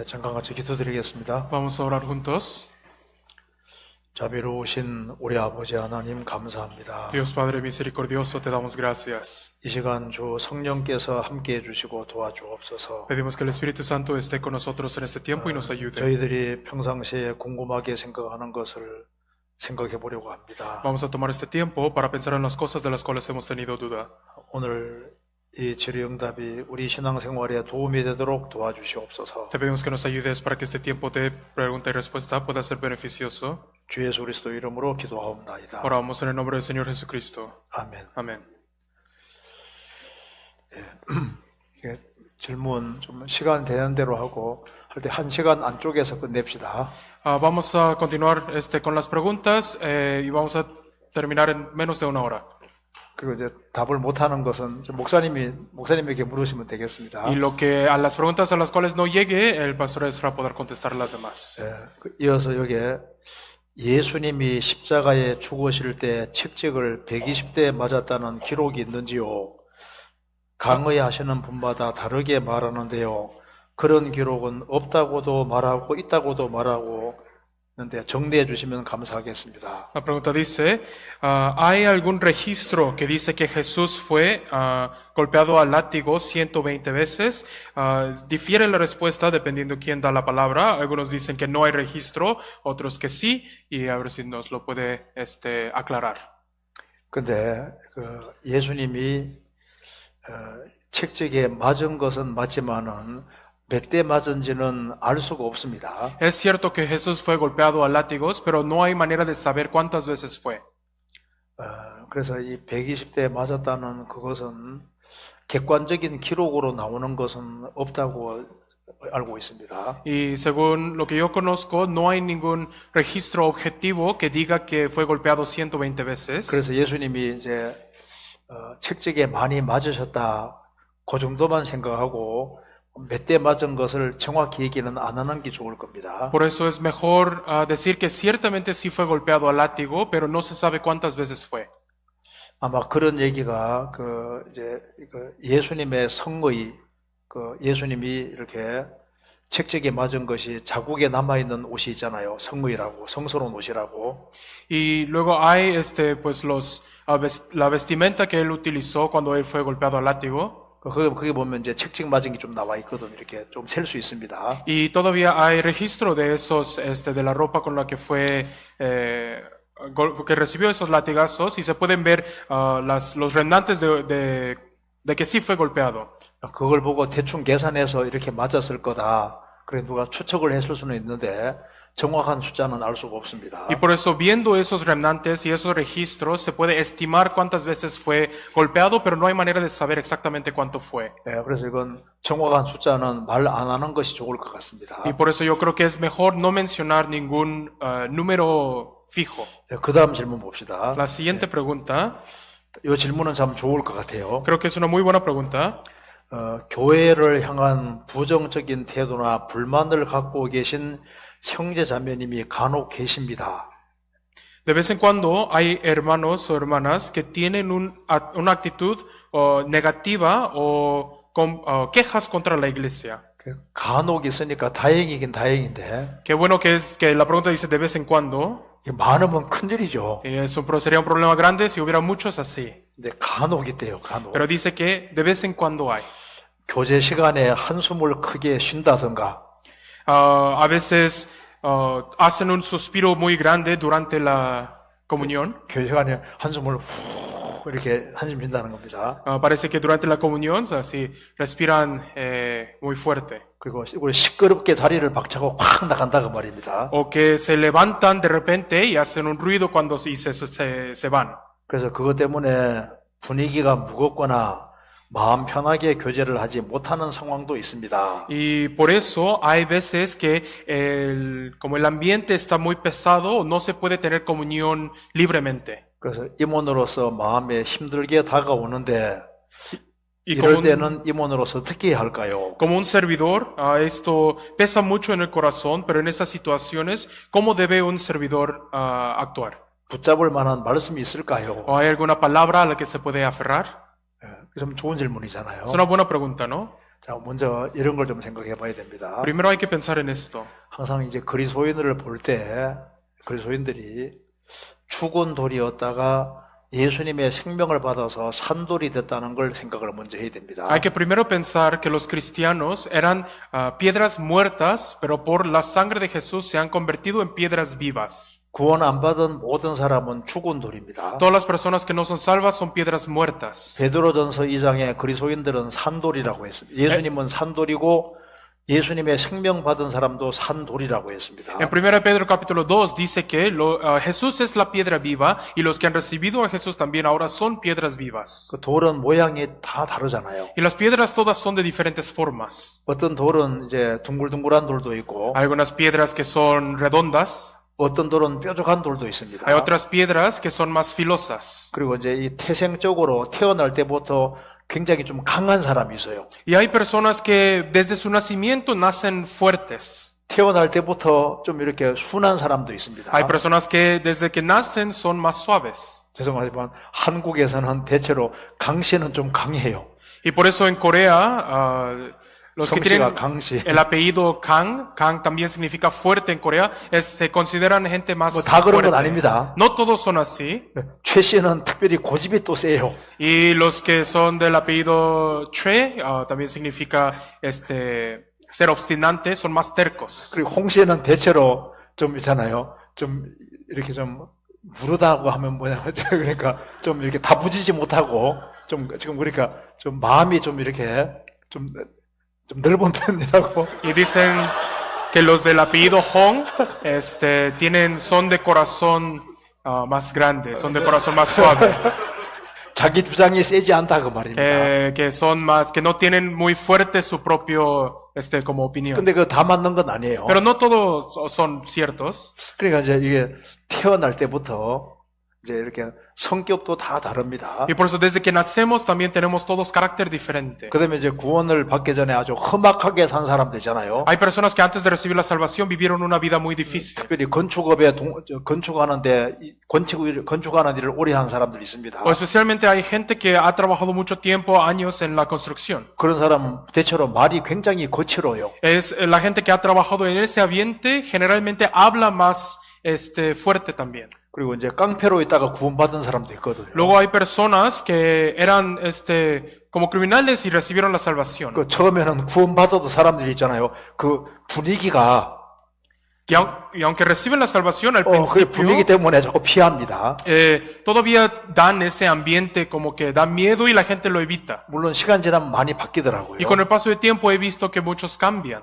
잠깐 같이 기도드리겠습니다. Vamos a orar juntos. 자비로우신 우리 아버지 하나님 감사합니다. Dios Padre misericordioso, te damos gracias. 이 시간 주 성령께서 함께해 주시고 도와주옵소서. Pedimos que el Espíritu Santo esté con nosotros en este tiempo y nos ayude. 저희들이 평상시에 궁금하게 생각하는 것을 생각해 보려고 합니다. Vamos a tomar este tiempo para pensar en las cosas de las cuales hemos tenido duda. 오늘 이 질의응답이 우리 신앙생활에 도움이 되도록 도와주시옵소서. Te pedimos que nos ayudes para que este tiempo de pregunta y respuesta pueda ser beneficioso. 주 예수 그리스도 이름으로 기도하옵나이다. Oramos en el nombre del Señor Jesucristo. 아멘. Amén. 이게 질문 좀 시간 되는 대로 하고 할 때 1시간 안쪽에서 끝냅시다. Vamos a continuar con las preguntas y vamos a terminar en menos de una hora. 그리고 이제 답을 못하는 것은 목사님에게 물으시면 되겠습니다. Y a las preguntas a las cuales no llegue, el pastor Ezra podrá contestar las demás. 이어서 여기에 예수님이 십자가에 죽으실 때 책찍을 120대 맞았다는 기록이 있는지요? 강의하시는 분마다 다르게 말하는데요. 그런 기록은 없다고도 말하고 있다고도 말하고 있는데 정리해 주시면 감사하겠습니다. La pregunta dice, ¿hay algún registro que dice que Jesús fue golpeado al látigo 120 veces? Difiere la respuesta dependiendo quién da la palabra. Algunos dicen que no hay registro, otros que sí, y a ver si nos lo puede aclarar. 근데 예수님이 책찍에 맞은 것은 맞지만은 몇 대 맞은지는 알 수가 없습니다. Es cierto que Jesús fue golpeado a látigos, pero no hay manera de saber cuántas veces fue. 그래서 이 120대 맞았다는 그것은 객관적인 기록으로 나오는 것은 없다고 알고 있습니다. Y según lo que yo conozco, no hay ningún registro objetivo que diga que fue golpeado 120 veces. 그래서 예수님이 이제 책찍에 많이 맞으셨다 그 정도만 생각하고 몇 대 맞은 것을 정확히 얘기는 안 하는 게 좋을 겁니다. Por eso es mejor decir que ciertamente sí fue golpeado al látigo, pero no se sabe cuántas veces fue. 아마 그런 얘기가 예수님의 성의, 예수님이 이렇게 책찍에 맞은 것이 자국에 남아 있는 옷이 있잖아요. 성의라고, 성스러운 옷이라고. Y luego hay pues la vestimenta que él utilizó cuando él fue golpeado al látigo. 거기 보면 이제 책찍 맞은 게 좀 나와 있거든. 이렇게 좀 셀 수 있습니다. Y todavía hay registro de esos, de la ropa con la que fue, que recibió esos latigazos, y se pueden ver los remanentes de que sí fue golpeado. 그걸 보고 대충 계산해서 이렇게 맞았을 거다. 그래 누가 추측을 했을 수는 있는데 정확한 숫자는 알 수가 없습니다. Y por eso, viendo esos remanentes y esos registros, se puede estimar cuántas veces fue golpeado, pero no hay manera de saber exactamente cuánto fue. 그래서 이건 정확한 숫자는 말 안 하는 것이 좋을 것 같습니다. Y por eso yo creo que es mejor no mencionar ningún número fijo. 그 다음 질문 봅시다. La siguiente pregunta, 이 질문은 참 좋을 것 같아요. creo que es una muy buena pregunta. 교회를 향한 부정적인 태도나 불만을 갖고 계신 형제 자매님이 간혹 계십니다. De vez en cuando hay hermanos o hermanas que tienen una actitud negativa o quejas contra la iglesia. 간혹 있으니까 다행이긴 다행인데 Qué bueno que es que la pregunta dice de vez en cuando. 많으면 큰일이죠. Sería un problema grande si hubiera muchos así. 근데 간혹 있대요. 간혹. Pero dice que de vez en cuando hay. 교제 시간에 한숨을 크게 쉰다든가 A veces hacen un suspiro muy grande durante la comunión. 교제 시간에 한숨을 후 이렇게 한숨 쉰다는 겁니다. Parece que durante la comunión así respiran muy fuerte. 그리고 시끄럽게 자리를 박차고 확 나간다 그 말입니다. O que se levantan de repente y hacen un ruido cuando se van. 그래서 그것 때문에 분위기가 무겁거나 마음 편하게 교제를 하지 못하는 상황도 있습니다. Y por eso hay veces que como el ambiente está muy pesado, no se puede tener comunión libremente. 그래서 임원으로서 마음에 힘들게 다가오는데 Y 이럴 때는 임원으로서 어떻게 해야 할까요? como un servidor, esto pesa mucho en el corazón, pero en estas situaciones, ¿cómo debe un servidor actuar? 붙잡을 만한 말씀이 있을까요? ¿O hay alguna palabra a la que se puede aferrar? 좀 좋은 질문이잖아요. Es una buena pregunta, ¿no? 자, 자, 먼저 이런 걸 좀 생각해 봐야 됩니다. Primero hay que pensar en esto. 항상 이제 그리스도인들을 볼 때 그리스도인들이 죽은 돌이었다가 예수님의 생명을 받아서 산돌이 됐다는 걸 생각을 먼저 해야 됩니다. Hay que primero pensar que los cristianos eran piedras muertas, pero por la sangre de Jesús se han convertido en piedras vivas. 구원 안 받은 모든 사람은 죽은 돌입니다. Todas las personas que no son salvas son piedras muertas. 베드로전서 2장에 그리스도인들은 산돌이라고 했습니다. 예수님은 산돌이고 예수님의 생명 받은 사람도 산돌이라고 했습니다. En 1 Pedro capítulo 2 dice que Jesús es la piedra viva y los que han recibido a Jesús también ahora son piedras vivas. 그 돌은 모양이 다 다르잖아요. Y las piedras todas son de diferentes formas. 어떤 돌은 이제 둥글둥글한 돌도 있고 Hay algunas piedras que son redondas, 어떤 돌은 뾰족한 돌도 있습니다. hay otras piedras que son más filosas. 그리고 이제 이 태생적으로 태어날 때부터 굉장히 좀 강한 사람이 있어요. Y hay personas que desde su nacimiento nacen fuertes. 태어날 때부터 좀 이렇게 순한 사람도 있습니다. Hay personas que desde que nacen son más suaves. 죄송하지만 한국에서는 대체로 강씨는 좀 강해요. Y por eso en Corea, los que tienen 성씨가 강씨. el apellido Kang también significa fuerte en Corea, se consideran gente más 뭐 다 그런 건 fuerte. 아닙니다. No todos son así. 최 씨는 특별히 고집이 또 세요. Y los que son del apellido Choi, también significa ser obstinante, son más tercos. 그리고 홍 씨는 대체로 좀 있잖아요. 좀 이렇게 좀 무르다고 하면 뭐냐 그러니까 좀 이렇게 다부지지 못하고 좀 지금 그러니까 좀 마음이 좀 이렇게 좀 넓은 편이라고. Y dicen que los del apellido Hong son de corazón más grande, son de corazón más suave, 자기 주장이 세지 않다 그 말입니다. que son más, que no tienen muy fuerte su propio, como opinión. 근데 그거 다 맞는 건 아니에요. Pero no todos son ciertos. 그러니까 이제 이게 태어날 때부터 이제 이렇게 성격도 다 다릅니다. Y por eso desde que nacemos también tenemos todos carácter diferente. 그다음에 이제 구원을 받기 전에 아주 험악하게 산 사람들 있잖아요. Hay personas que antes de recibir la salvación vivieron una vida muy difícil. 특별히 건축업에 건축하는 일을 오래 한 사람들이 있습니다. O especialmente hay gente que ha trabajado mucho tiempo, años en la construcción. 그런 사람은 대체로 말이 굉장히 거칠어요. Es la gente que ha trabajado en ese ambiente generalmente habla más fuerte también. 그리고 이제 깡패로 있다가 구원받은 사람도 있거든요. Luego hay personas que eran como criminales y recibieron la salvación. 그 처음에는 구원받아도 사람들이 있잖아요. 그 분위기가 Y aunque reciben la salvación al 그 principio, 분위기 때문에 자꾸 피합니다. todavía dan ese ambiente como que da miedo y la gente lo evita. 물론 시간 지나면 많이 바뀌더라고요. Y con el paso del tiempo he visto que muchos cambian.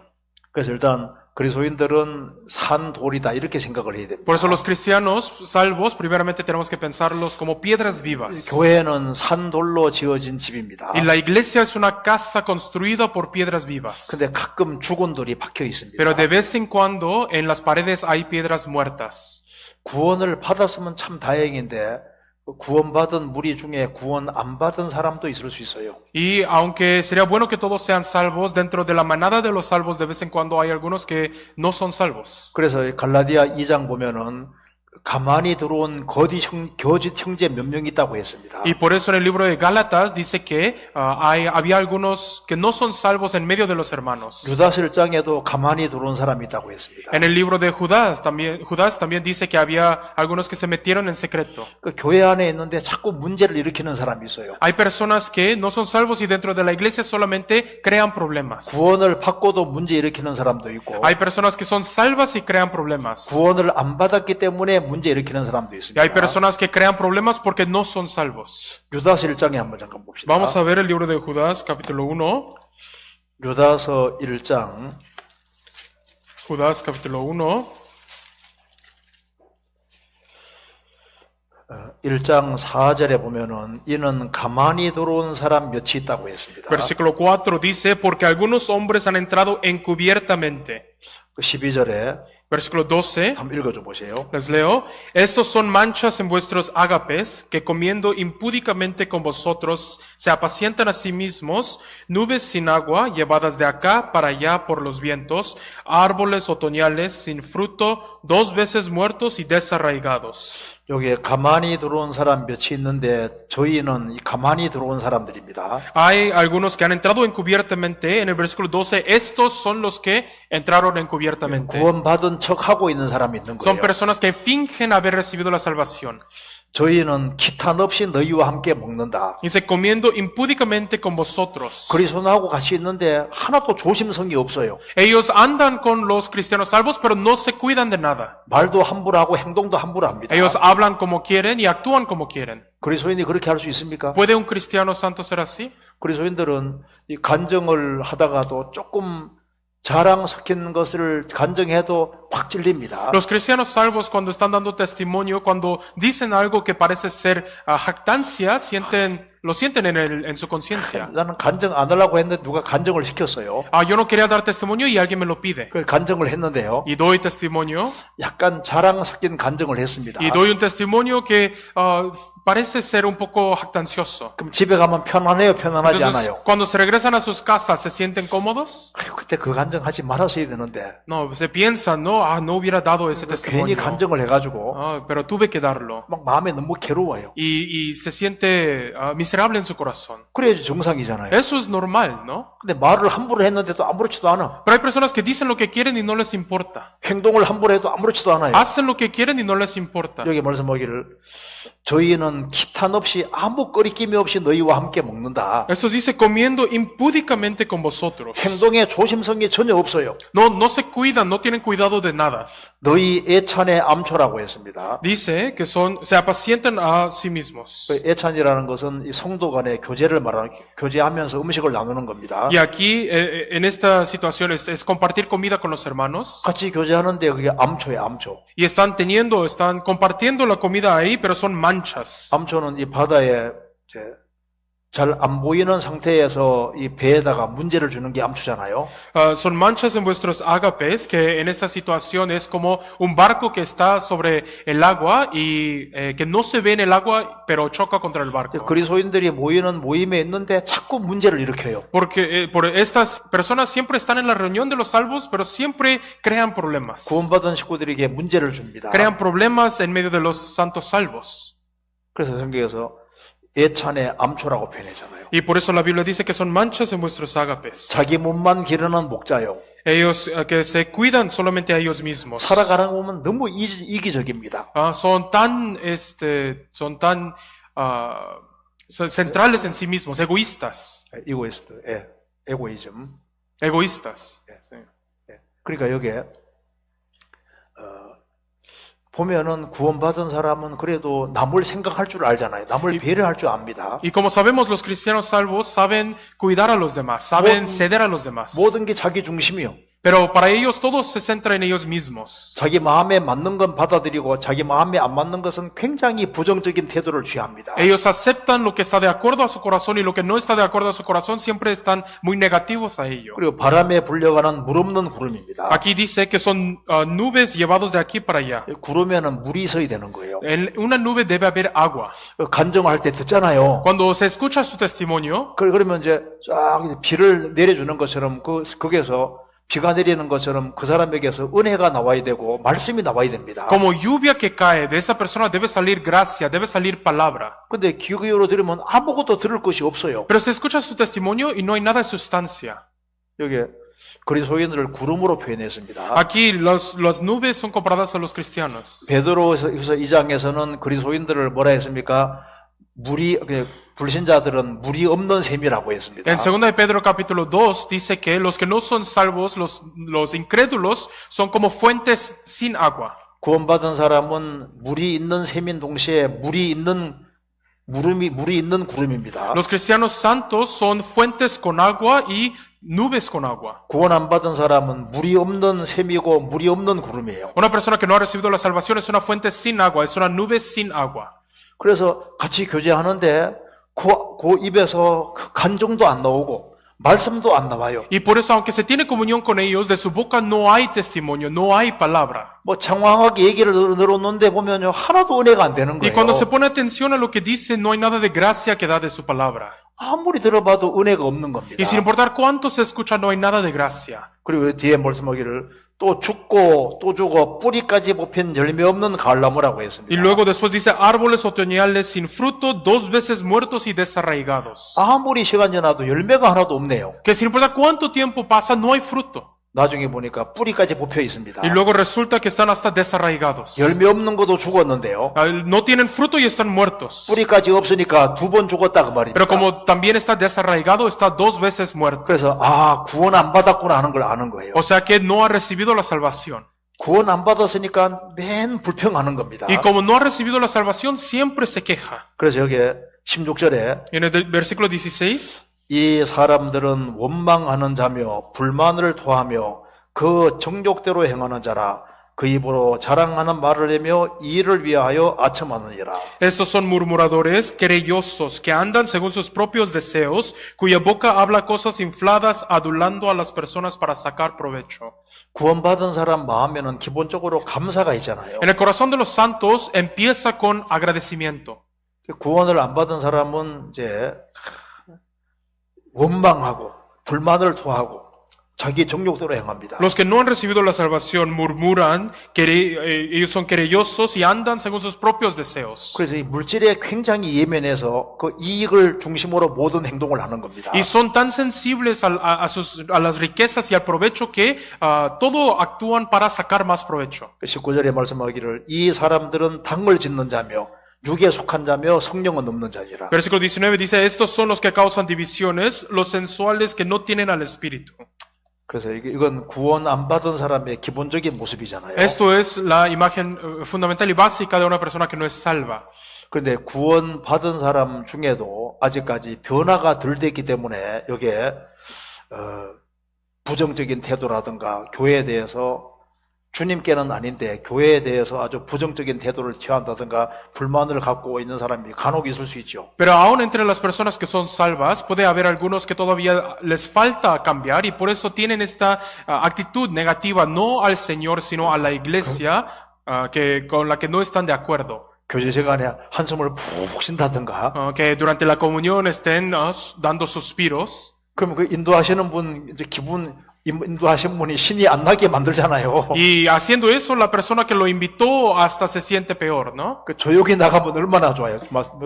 그래서 일단 그리스도인들은 산 돌이다 이렇게 생각을 해야 됩니다. Por eso los cristianos salvos, primeramente tenemos que pensarlos como piedras vivas. 교회는 산 돌로 지어진 집입니다. Y la iglesia es una casa construida por piedras vivas. 근데 가끔 죽은 돌이 박혀 있습니다. Pero de vez en cuando en las paredes hay piedras muertas. 구원을 받았으면 참 다행인데 구원받은 무리 중에 구원 안 받은 사람도 있을 수 있어요. Y aunque sería bueno que todos sean salvos, dentro de la manada de los salvos de vez en cuando hay algunos que no son salvos. 그래서 갈라디아 2장 보면은 가만히 들어온 거짓 형제 몇 명 있다고 했습니다. Y por eso en el libro de Gálatas dice que había algunos que no son salvos en medio de los hermanos. 유다서 1장에도 가만히 들어온 사람이 있다고 했습니다. En el libro de Judas también dice que había algunos que se metieron en secreto. 그 교회 안에 있는데 자꾸 문제를 일으키는 사람이 있어요. Hay personas que no son salvos y dentro de la iglesia solamente crean problemas. 구원을 받고도 문제 일으키는 사람도 있고 Hay personas que son salvas y crean problemas. 구원을 안 받았기 때문에 문제 일으키는 사람도 Y 있습니다. hay personas que crean problemas porque no son salvos. 유다서 1장에 한번 잠깐 봅시다. Vamos a ver el libro de Judas, capítulo 1. 유다서 1장 Judas, capítulo 1. 1장 4절에 보면은 이는 가만히 들어온 사람 몇이 있다고 했습니다. Versículo 4 dice, porque algunos hombres han entrado encubiertamente. 12절에 Versículo 12. 한번 읽어줘 보세요. Les leo, estos son manchas en vuestros ágapes, que comiendo impúdicamente con vosotros se apacientan a sí mismos, nubes sin agua, llevadas de acá para allá por los vientos, árboles otoñales sin fruto, 2 veces muertos y desarraigados. 여기에 가만히 들어온 사람 몇이 있는데 저희는 이 가만히 들어온 사람들입니다. Hay algunos que han entrado encubiertamente. En el versículo 12, estos son los que entraron encubiertamente. 구원받은 척하고 있는 사람이 있는 Son 거예요. personas que fingen haber recibido la salvación. 저희는 기탄 없이 너희와 함께 먹는다. Dice, comiendo impúdicamente con vosotros. 그리스도하고 같이 있는데 하나도 조심성이 없어요. Ellos andan con los cristianos salvos, pero no se cuidan de nada. 말도 함부로 하고 행동도 함부로 합니다. Ellos hablan como quieren y actúan como quieren. 그리스도인이 그렇게 할 수 있습니까? ¿Puede un cristiano santo ser así? 그리스도인들은 이 간증을 하다가도 조금 자랑 섞인 것을 간증해도 확 찔립니다. Los cristianos salvos, cuando están dando testimonio, cuando dicen algo que parece ser jactancia, lo sienten en su conciencia. 나는 간증 안 하려고 했는데 누가 간증을 시켰어요. Yo no quería dar testimonio y alguien me lo pide. 그 간증을 했는데요. Y doy testimonio. 약간 자랑 섞인 간증을 했습니다. Y doy un testimonio que parece ser un poco jactancioso. 그럼 집에 가면 편안해요, 편안하지 Entonces, 않아요? cuando se regresan a sus casas, ¿se sienten cómodos? 아유, 그때 그 간증하지 말았어야 되는데 No, se piensan, no, no hubiera dado ese 괜히 testimonio. 간증을 해가지고 Pero tuve que darlo. 막 마음에 너무 괴로워요. Y se siente miserable en su corazón. 그래야지 정상이잖아요. Eso es normal, ¿no? 근데 말을 함부로 했는데도 아무렇지도 않아. Pero hay personas que dicen lo que quieren y no les importa. 행동을 함부로 해도 아무렇지도 않아요. Hacen lo que quieren y no les importa. 여기 말씀하기를 저희는 기탄 없이 아무 거리낌이 없이 너희와 함께 먹는다. Esto dice comiendo impúdicamente con vosotros. 행동에 조심성이 전혀 없어요. No se cuidan, no tienen cuidado de nada. 너희 애찬의 암초라고 했습니다. Dice que se apacientan a sí mismos. 그 애찬이라는 것은 이 성도 간의 교제를 말하는, 교제하면서 음식을 나누는 겁니다. Y aquí, en esta situación, es compartir comida con los hermanos. 같이 교제하는데 그게 암초예요, 암초. Y están compartiendo la comida ahí, pero son manchas. 암초는 이 바다에 잘 안 보이는 상태에서 이 배에다가 문제를 주는 게 암초잖아요. Son manchas en vuestros ágapes, que en esta situación es como un barco que está sobre el agua y que no se ve en el agua, pero choca contra el barco. 그리스도인들이 모이는 모임에 있는데 자꾸 문제를 일으켜요. Porque estas personas siempre están en la reunión de los salvos, pero siempre crean problemas. 구원받은 식구들에게 문제를 줍니다. Crean problemas en medio de los santos salvos. 그래서 성경에서 애찬의 암초라고 표현하잖아요. Y por eso la Biblia dice que son manchas en vuestros ágapes. 자기 몸만 기르는 목자요. Ellos que se cuidan solamente a ellos mismos. 살아가는 거 보면 너무 이기적입니다. Son tan centrales en sí mismos, egoístas. 에고이즘. Egoístas. 그러니까 여기에 보면은 구원받은 사람은 그래도 남을 생각할 줄 알잖아요. 남을 배려할 줄 압니다. Y como sabemos, los cristianos salvos saben cuidar a los demás, saben ceder a los demás. 모든 게 자기 중심이요. Pero para ellos todo se centra en ellos mismos. 자기 마음에 맞는 건 받아들이고 자기 마음에 안 맞는 것은 굉장히 부정적인 태도를 취합니다. Ellos aceptan lo que está de acuerdo a su corazón y lo que no está de acuerdo a su corazón siempre están muy negativos a ello. 그리고 바람에 불려가는 물 없는 구름입니다. Aquí dice que son nubes llevados de aquí para allá. 구름에는 물이 있어야 되는 거예요. En una nube debe haber agua. 간증을 할 때 듣잖아요. Cuando se escucha su testimonio, 그러면 이제 쫙 비를 내려주는 것처럼 거기에서 비가 내리는 것처럼 그 사람에게서 은혜가 나와야 되고 말씀이 나와야 됩니다. como lluvia que cae, de esa persona debe salir gracia, debe salir palabra. 근데 귀기로 들으면 아무것도 들을 것이 없어요. Pero se escucha su testimonio y no hay nada de sustancia. 여기 그리스도인들을 구름으로 표현했습니다. Aquí las nubes son comparadas a los cristianos. 베드로에서 2장에서는 그리스도인들을 뭐라 했습니까? 불신자들은 물이 없는 셈이라고 했습니다. En 2 de Pedro capítulo 2 dice que los que no son salvos, los incrédulos, son como fuentes sin agua. 구원받은 사람은 물이 있는 셈인 동시에 물이 있는 구름입니다. Los cristianos santos son fuentes con agua y nubes con agua. 구원 안 받은 사람은 물이 없는 셈이고 물이 없는 구름이에요. Una persona que no ha recibido la salvación es una fuente sin agua, es una nube sin agua. 그래서 같이 교제하는데 그 입에서 간증도 안 나오고 말씀도 안 나와요. Y por eso, aunque se tiene comunión con ellos, de su boca no hay testimonio, no hay palabra. 뭐 장황하게 얘기를 늘어놓는데 보면요 하나도 은혜가 안 되는 Y 거예요. cuando se pone atención a lo que dice, no hay nada de gracia que da de su palabra. 아무리 들어봐도 은혜가 없는 겁니다. Y sin importar cuánto se escucha, no hay nada de gracia. 그리고 뒤에 말씀하기를 또 죽고 또 죽어 뿌리까지 뽑힌 열매 없는 가을나무라고 했습니다. Y luego después dice árboles otoñales sin fruto, 2 veces muertos y desarraigados. 아무리 시간 지나도 열매가 하나도 없네요. Que sin importar cuánto tiempo pasa, no hay fruto. 나중에 보니까 뿌리까지 뽑혀 있습니다. Y luego resulta que están hasta desarraigados. 열매 없는 것도 죽었는데요. No tienen fruto y están muertos. 뿌리까지 없으니까 2번 죽었다 그 말입니다. Pero como también está desarraigado, está 2 veces muerto. 그래서 구원 안 받았구나 하는 걸 아는 거예요. O sea que no ha recibido la salvación. 구원 안 받았으니까 맨 불평하는 겁니다. Y como no ha recibido la salvación, siempre se queja. 그래서 여기 16절에 En el versículo 16, 이 사람들은 원망하는 자며 불만을 토하며 그 정욕대로 행하는 자라 그 입으로 자랑하는 말을 내며 이를 위하여 아첨하느니라. estos son murmuradores, querellosos, que andan según sus propios deseos, cuya boca habla cosas infladas, adulando a las personas para sacar provecho. 구원받은 사람 마음에는 기본적으로 감사가 있잖아요. En el corazón de los santos empieza con agradecimiento. 구원을 안 받은 사람은 이제 원망하고 불만을 토하고 자기 정욕대로 행합니다. Los que no han recibido la salvación murmuran, ellos son querellosos y andan según sus propios deseos. 그래서 이 물질에 굉장히 예민해서 그 이익을 중심으로 모든 행동을 하는 겁니다. Y son tan sensibles a las riquezas y al provecho que todo actúan para sacar más provecho. 19절에 말씀하기를 이 사람들은 당을 짓는 자며 육에 속한 자며 성령은 없는 자니라. Versículo 19 dice, estos son los que causan divisiones, los sensuales que no tienen al espíritu. 그래서 이건 구원 안 받은 사람의 기본적인 모습이잖아요. Esto es la imagen fundamental y básica de una persona que no es salva. 그런데 구원 받은 사람 중에도 아직까지 변화가 덜 됐기 때문에 여기에 부정적인 태도라든가 교회에 대해서 주님께는 아닌데 교회에 대해서 아주 부정적인 태도를 취한다든가 불만을 갖고 있는 사람이 간혹 있을 수 있죠. Pero aún entre las personas que son salvas puede haber algunos que todavía les falta cambiar y por eso tienen esta actitud negativa no al Señor sino a la iglesia con la que no están de acuerdo. 교제 시간에 한숨을 푹 쉰다든가. Que durante la comunión estén dando suspiros. 그럼 그 인도하시는 분 이제 인도하신 분이 신이 안 나게 만들잖아요. Y haciendo eso, la persona que lo invitó hasta se siente peor, ¿no? 그 조용히 나가면 얼마나 좋아요. 막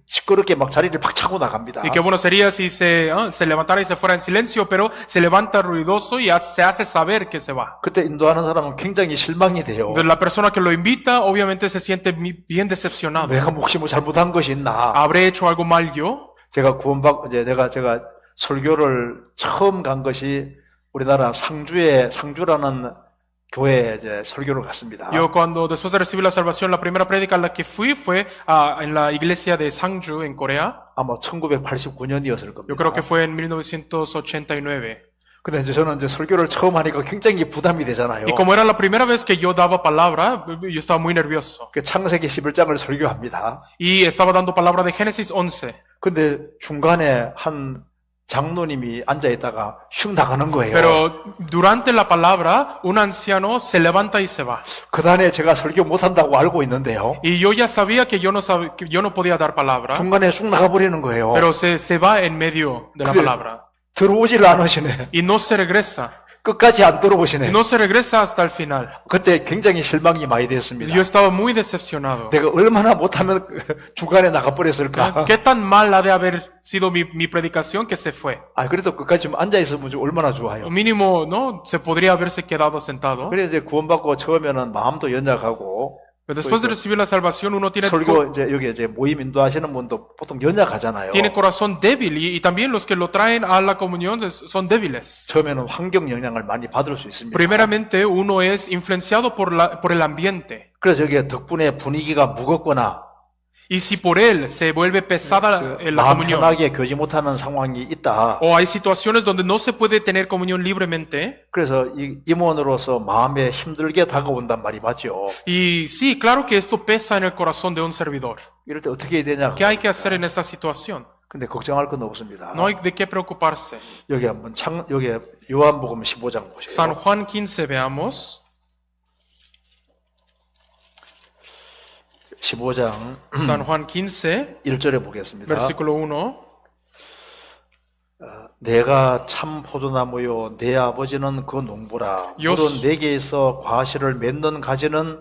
시끄럽게 막 자리를 팍 차고 나갑니다. Y qué bueno sería si se levantara y se fuera en silencio, pero se levanta ruidoso y se hace saber que se va. 그때 인도하는 사람은 굉장히 실망이 돼요. Entonces la persona que lo invita, obviamente se siente bien decepcionado. 내가 혹시 뭐 잘못한 것이 있나? ¿Habré hecho algo mal yo? 제가 제가 설교를 처음 간 것이 우리나라 상주라는 교회에 이제 설교를 갔습니다. Yo cuando después de recibir la salvación, la primera prédica a la que fui fue en la iglesia de Sangju en Corea. 아마 1989년이었을 겁니다. Yo creo que fue en 1989. 근데 이제 저는 이제 설교를 처음 하니까 굉장히 부담이 되잖아요. Y como era la primera vez que yo daba palabra, yo estaba muy nervioso. 그 창세기 11장을 설교합니다. Y estaba dando palabra de Génesis 11. 근데 중간에 한 장로님이 앉아있다가 슉 나가는 거예요. Pero durante la palabra, un anciano se levanta y se va. 그다음에 제가 설교 못한다고 알고 있는데요. Y yo ya sabía que yo no podía dar palabra, 중간에 쑥 나가버리는 거예요. pero se va en medio de la palabra. 들어오질 않으시네. Y no se regresa. 끝까지 안 들어오시네. No se regresa hasta el final. 그때 굉장히 실망이 많이 됐습니다. Yo estaba muy decepcionado. 내가 얼마나 못하면 중간에 나가버렸을까. ¿Qué tan mal ha de haber sido mi predicación que se fue? 그래도 끝까지 좀 앉아있으면 좀 얼마나 좋아요. Mínimo, ¿no? Se podría haberse quedado sentado. 그래 이제 구원받고 처음에는 마음도 연약하고 Pero después de recibir la salvación, uno tiene 설교 이제 여기 이제 모임 인도하시는 분도 보통 연약하잖아요. corazón débil y también los que lo traen a la comunión son débiles. 처음에는 환경 영향을 많이 받을 수 있습니다. Primeramente, uno es influenciado por el ambiente. 그래서 여기 덕분에 분위기가 무겁거나 Y si por él se vuelve pesada la 마음 comunión, 편하게 교제 못하는 상황이 있다. o hay situaciones donde no se puede tener comunión libremente, 그래서 이 임원으로서 마음에 힘들게 다가온단 말이 맞죠. y sí, claro que esto pesa en el corazón de un servidor. 이럴 때 어떻게 해야 되냐? ¿Qué hay que hacer en esta situación? 근데 걱정할 건 없습니다. No hay de qué preocuparse. 여기 한번 여기 요한복음 15장 보세요. San Juan 15 veamos. 15장 San Juan 15, 1절에 보겠습니다. versículo 1. 내가 참 포도나무요 내 아버지는 그 농부라. 요- 물은 내게 있어 과실을 맺는 가지는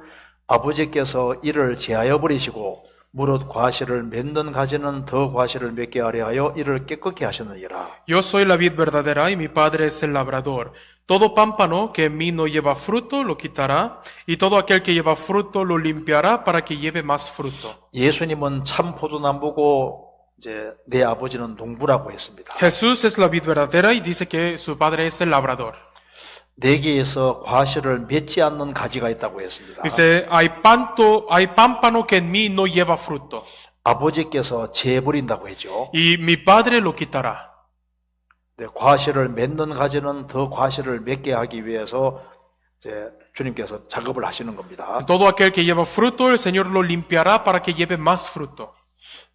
아버지께서 이를 제하여 버리시고 무릇 과실을 맺는 가지는 더 과실을 맺게 하려 하여 이를 깨끗게 하셨느니라. Yo soy la vid verdadera y mi padre es el labrador. Todo pámpano que en mí no lleva fruto lo quitará, y todo aquel que lleva fruto lo limpiará para que lleve más fruto. 예수님은 참 포도나무고 이제 내 아버지는 농부라고 했습니다. Jesús es la vid verdadera y dice que su padre es el labrador. 내게에서 과실을 맺지 않는 가지가 있다고 했습니다. Dice, hay pámpano que en mí no lleva fruto, 아버지께서 재버린다고 했죠. y mi padre lo quitará. 네, 과실을 맺는 가지는 더 과실을 맺게 하기 위해서 이제 주님께서 작업을 하시는 겁니다. Todo aquel que lleva fruto, el Señor lo limpiará para que lleve más fruto.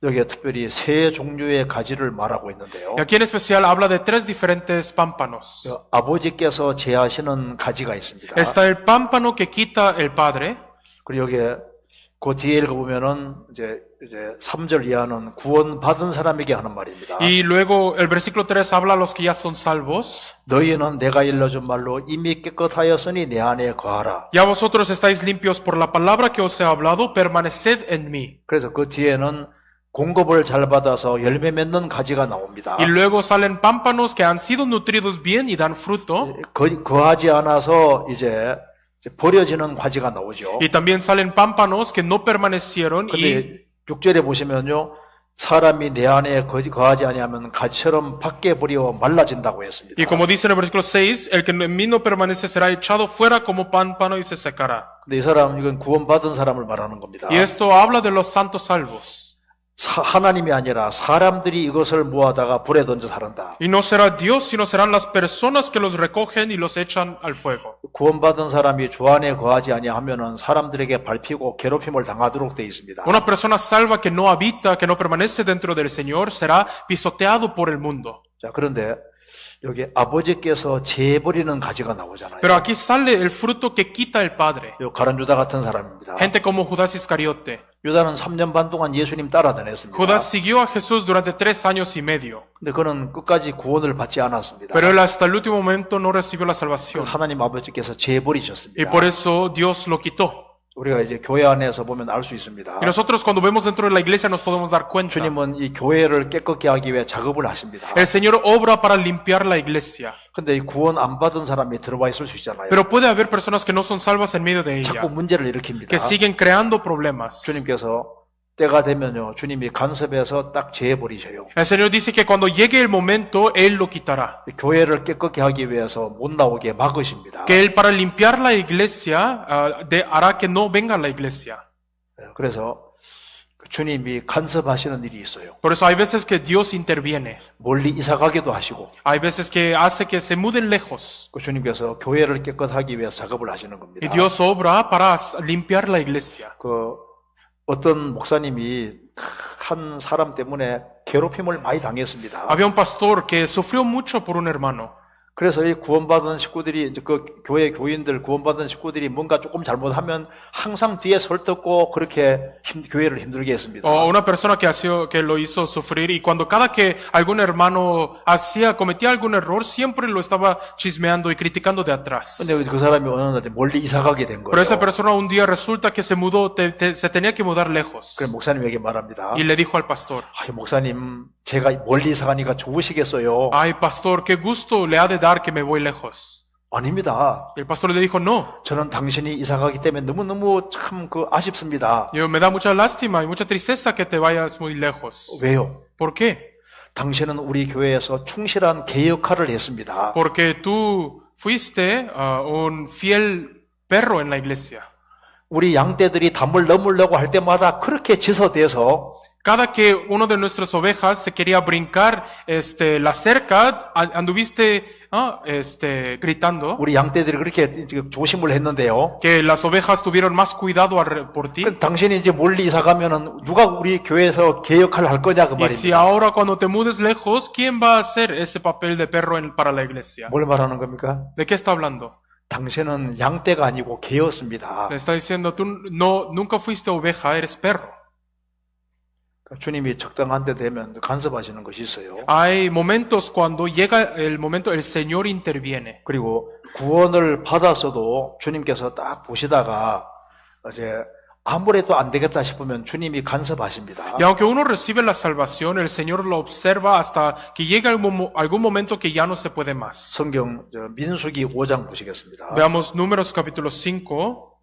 여기에 특별히 세 종류의 가지를 말하고 있는데요. Y aquí en especial habla de tres diferentes pámpanos. 아버지께서 제하시는 가지가 있습니다. Está el pámpano que quita el Padre. 그리고 여기에 그 뒤에 읽어보면은 이제 3절 이하는 구원받은 사람에게 하는 말입니다. Y luego el versículo 3 habla a los que ya son salvos. 너희는 내가 일러준 말로 이미 깨끗하였으니 내 안에 거하라. Ya vosotros estáis limpios por la palabra que os he hablado, permaneced en mí. 그래서 그 뒤에는 공급을 잘 받아서 열매 맺는 가지가 나옵니다. Y luego salen pámpanos que han sido nutridos bien y dan fruto. 거하지 않아서 이제 버려지는 가지가 나오죠. Y también salen pámpanos que no permanecieron y 근데 6절에 보시면요. 사람이 내 안에 거하지 아니하면 가지처럼 밖에 버려 말라진다고 했습니다. Y como dice en el versículo 6, el que en mí no permanece será echado fuera como pámpano y se secará. 근데 이 사람 이건 구원받은 사람을 말하는 겁니다. Y esto habla de los santos salvos. 하나님이 아니라 사람들이 이것을 모아다가 불에 던져 사른다. Y no será Dios, sino serán las personas que los recogen y los echan al fuego. 구원받은 사람이 주 안에 거하지 아니하면은 사람들에게 밟히고 괴롭힘을 당하도록 돼 있습니다. Una persona salva que no habita, que no permanece dentro del Señor, será pisoteado por el mundo. 자, 그런데 여기 아버지께서 재버리는 가지가 나오잖아요. Pero aquí sale el fruto que quita el Padre. 요 가룟 유다 같은 사람입니다. Gente como Judas Iscariote. 유다는 3년 반 동안 예수님 따라다녔습니다. Judas siguió a Jesús durante 3 años y medio. 근데 그는 끝까지 구원을 받지 않았습니다. Pero él hasta el último momento no recibió la salvación. 하나님 아버지께서 Y 재버리셨습니다. por eso Dios lo quitó. 우리가 이제 교회 안에서 보면 알 수 있습니다. Y nosotros cuando vemos dentro de la iglesia nos podemos dar cuenta. 주님은 이 교회를 깨끗게 하기 위해 작업을 하십니다. El Señor obra para limpiar la iglesia. 근데 이 구원 안 받은 사람이 들어와 있을 수 있잖아요. Pero puede haber personas que no son salvas en medio de 자꾸 ella, 문제를 일으킵니다. que siguen creando problemas. 주님께서 때가 되면요, 주님이 간섭해서 딱 재버리셔요. El Señor dice que cuando llegue el momento, Él lo quitará. 교회를 깨끗게 하기 위해서 못 나오게 막으십니다. Que Él para limpiar la iglesia hará que no venga la iglesia. 그래서 주님이 간섭하시는 일이 있어요. Por eso hay veces que Dios interviene. 멀리 이사 가기도 하시고, Hay veces que hace que se muden lejos. 그 주님께서 교회를 깨끗하기 위해서 작업을 하시는 겁니다. Y Dios obra para limpiar la iglesia. 그 어떤 목사님이 한 사람 때문에 괴롭힘을 많이 당했습니다. Había un pastor que sufrió mucho por un hermano. 그래서 이 구원받은 식구들이 이제 그 교회 교인들 구원받은 식구들이 뭔가 조금 잘못하면 항상 뒤에 설득고 그렇게 교회를 힘들게 했습니다. O una persona que lo hizo sufrir y cuando cada que algún hermano cometía algún error, siempre lo estaba chismeando y criticando de atrás. 근데 그 사람이 어느 날 멀리 이사 가게 된 Pero esa 거예요. persona un día resulta que se mudó, se tenía que mudar lejos. 그래 목사님에게 말합니다. Y le dijo al pastor, 목사님 제가 멀리 이사 가니까 좋으시겠어요? ay pastor, qué gusto le ha de dar que me voy lejos. 아닙니다. Y el pastor le dijo, no, 저는 당신이 이사 가기 때문에 너무너무 참 아쉽습니다. me da mucha lástima y mucha tristeza que te vayas muy lejos. 왜요? ¿Por qué? 당신은 우리 교회에서 충실한 개 역할을 했습니다. Porque tú fuiste un fiel perro en la iglesia. 우리 양떼들이 담을 넘으려고 할 때마다 그렇게 지서대서 Cada que uno de nuestras ovejas se quería brincar la cerca, anduviste gritando 우리 양떼들이 그렇게 조심을 했는데요. que las ovejas tuvieron más cuidado por ti. 당신이 이제 멀리 이사 가면은 누가 우리 교회에서 개 역할을 할 거냐 그 Y si 말입니다. ahora cuando te mudes lejos, ¿quién va a hacer ese papel de perro para la iglesia? 뭘 말하는 겁니까? ¿De qué está hablando? 당신은 양떼가 아니고 개였습니다. Le está diciendo, tú nunca fuiste oveja, eres perro. 주님이 적당한 때 되면 간섭하시는 것이 있어요. Hay momentos cuando llega el momento, el Señor interviene. 그리고 구원을 받았어도 주님께서 딱 보시다가 이제 아무래도 안 되겠다 싶으면 주님이 간섭하십니다. Y aunque uno recibe la salvación, el Señor lo observa hasta que llega algún momento que ya no se puede más. 성경 민수기 5장 보시겠습니다. Veamos Números capítulo 5.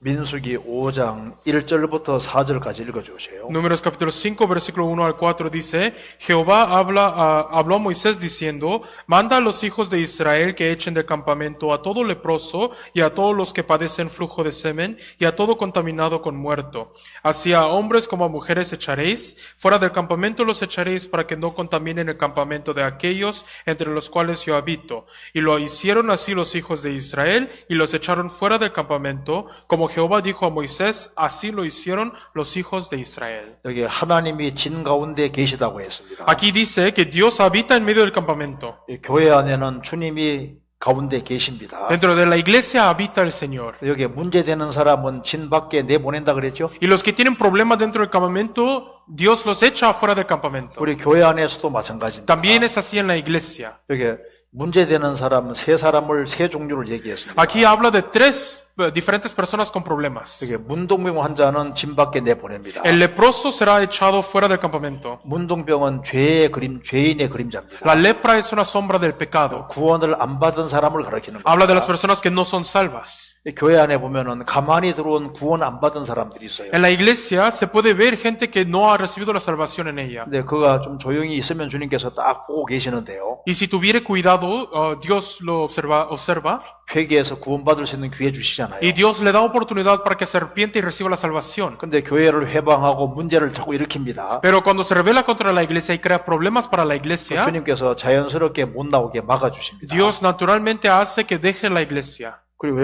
민수기 5장 1절부터 4절까지 읽어주세요. Números capítulo 5, versículo 1 al 4 dice, Jehová habló a Moisés diciendo, manda a los hijos de Israel que echen del campamento a todo leproso y a todos los que padecen flujo de semen y a todo contaminado con muerto. Así a hombres como a mujeres echaréis, fuera del campamento los echaréis para que no contaminen el campamento de aquellos entre los cuales yo habito. Y lo hicieron así los hijos de Israel y los echaron fuera del campamento, como Jehová dijo a Moisés, así lo hicieron los hijos de Israel. 여기 하나님이 진 가운데 계시다고 했습니다. Aquí dice que Dios habita en medio del campamento. 이 교회 안에는 주님이 가운데 계십니다. Dentro de la iglesia habita el Señor. 여기 문제되는 사람은 진 밖에 내보낸다 그랬죠? Y los que tienen problemas dentro del campamento, Dios los echa afuera del campamento. 우리 교회 안에서도 마찬가지입니다. También es así en la iglesia. 여기 문제되는 사람 세 사람을 세 종류를 얘기했습니다. Aquí habla de tres diferentes personas con problemas. 여기 문둥병 환자는 진 밖에 내보냅니다. El leproso será echado fuera del campamento. 문둥병은 죄인의 그림자입니다. La lepra es una sombra del pecado. 구원을 안 받은 사람을 가리키는 Habla de 겁니다. las personas que no son salvas. 교회 안에 보면은 가만히 들어온 구원 안 받은 사람들이 있어요. En la iglesia se puede ver gente que no ha recibido la salvación en ella. 근데 그가 좀 조용히 있으면 주님께서 딱 보고 계시는데요. Y si tuviere cuidado, Dios lo observa 회개해서 구원받을 수 있는 기회 주시잖아요. y Dios le da oportunidad para que se arrepiente y reciba la salvación. 근데 교회를 회방하고 문제를 자꾸 일으킵니다. Pero cuando se revela contra la iglesia y crea problemas para la iglesia, 주님께서 자연스럽게 못 나오게 막아주십니다. Dios naturalmente hace que deje la iglesia. 그리고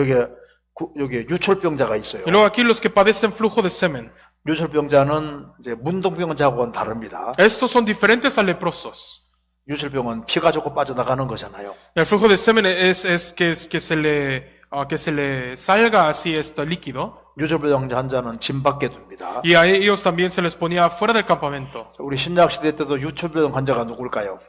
여기 유철병자가 있어요. Y luego aquí los que padecen flujo de semen. 유철병자는 이제 문둥병자하고는 다릅니다. Estos son diferentes a leprosos. 유철병은 피가 자꾸 빠져나가는 거잖아요. El flujo de semen es que se le salga así este líquido. 유철병 환자는 진 밖에 둡니다. Y a ellos también se les ponía fuera del campamento. 우리 신약 시대 때도 유철병 환자가 누굴까요?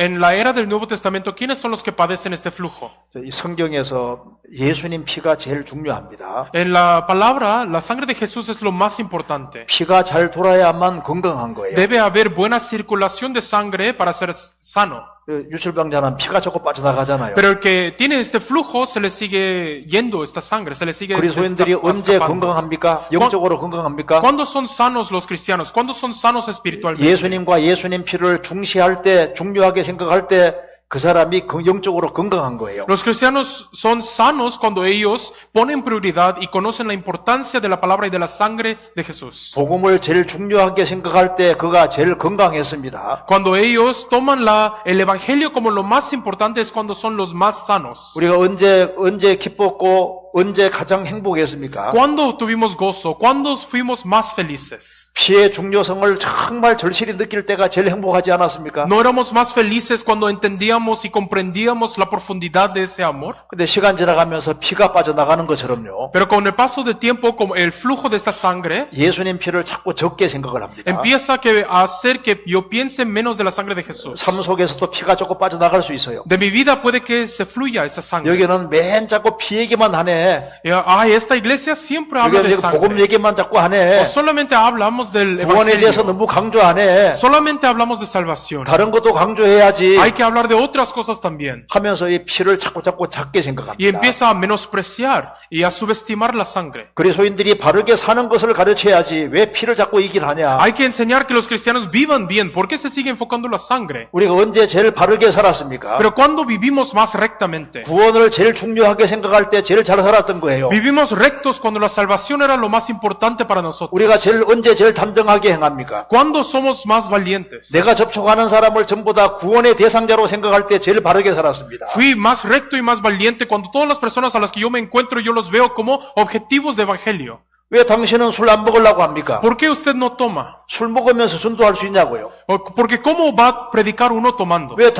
En la era del Nuevo Testamento, ¿quiénes son los que padecen este flujo? 이 성경에서 예수님 피가 제일 중요합니다. En la palabra, la sangre de Jesús es lo más importante. 피가 잘 돌아야만 건강한 거예요. Debe haber buena circulación de sangre para ser sano. 유철병자는 피가 자꾸 빠져나가잖아요. Pero el que tiene este flujo se le sigue yendo esta sangre, se le sigue 그리스도인들이 언제 escapando. 건강합니까? 영적으로 건강합니까? ¿Cuándo son sanos los cristianos? ¿Cuándo son sanos espiritualmente? 예수님과 예수님 피를 중시할 때, 중요하게 생각할 때 그 사람이 영적으로 건강한 거예요. Los cristianos son sanos cuando ellos ponen prioridad y conocen la importancia de la palabra y de la sangre de Jesús. 복음을 제일 중요하게 생각할 때 그가 제일 건강했습니다. Cuando ellos toman el evangelio como lo más importante es cuando son los más sanos. 우리가 언제 기뻤고 언제 가장 행복했습니까? ¿Cuándo tuvimos gozo? ¿Cuándo fuimos más felices? 피의 중요성을 정말 절실히 느낄 때가 제일 행복하지 않았습니까? ¿No éramos más felices cuando entendíamos y comprendíamos la profundidad de ese amor? 근데 시간 지나가면서 피가 빠져나가는 것처럼요. Pero con el paso del tiempo, como el flujo de esta sangre, 예수님 피를 자꾸 적게 생각을 합니다. empieza a hacer que yo piense menos de la sangre de Jesús. 삶 속에서도 피가 자꾸 빠져나갈 수 있어요. De mi vida puede que se fluya esa sangre. 여기는 맨 자꾸 피 얘기만 하네. Esta iglesia siempre habla de 여기는 복음 sangre. 얘기만 자꾸 하네. O solamente hablamos del 구원에 대해서 evangelio. 너무 강조하네. Solamente hablamos de salvación. 다른 것도 강조해야지 Hay que hablar de otras cosas también. 하면서 이 피를 자꾸 작게 Y 생각합니다. empieza a menospreciar y a subestimar la sangre. 그리스도인들이 바르게 사는 것을 가르쳐야지 왜 피를 자꾸 얘기를 하냐. Hay que enseñar que los cristianos vivan bien. ¿Por qué se sigue enfocando la sangre? 우리가 언제 제일 바르게 살았습니까? Pero ¿cuándo vivimos más rectamente? 구원을 제일 중요하게 생각할 때 제일 잘 살았던 거예요. Vivimos rectos cuando la salvación era lo más importante para nosotros. 우리가 언제 제일 단정하게 행합니까? ¿Cuándo somos más valientes? 내가 접촉하는 사람을 전부 다 구원의 대상자로 생각할 때 제일 바르게 살았습니다. Fui más recto y más valiente cuando todas las personas a las que yo me encuentro yo los veo como objetivos de evangelio. 왜 당신은 술 안 먹으려고 합니까? ¿Por qué usted no toma? 술 먹으면서 전도할 수 있냐고요? Porque ¿cómo va a predicar uno tomando? 왜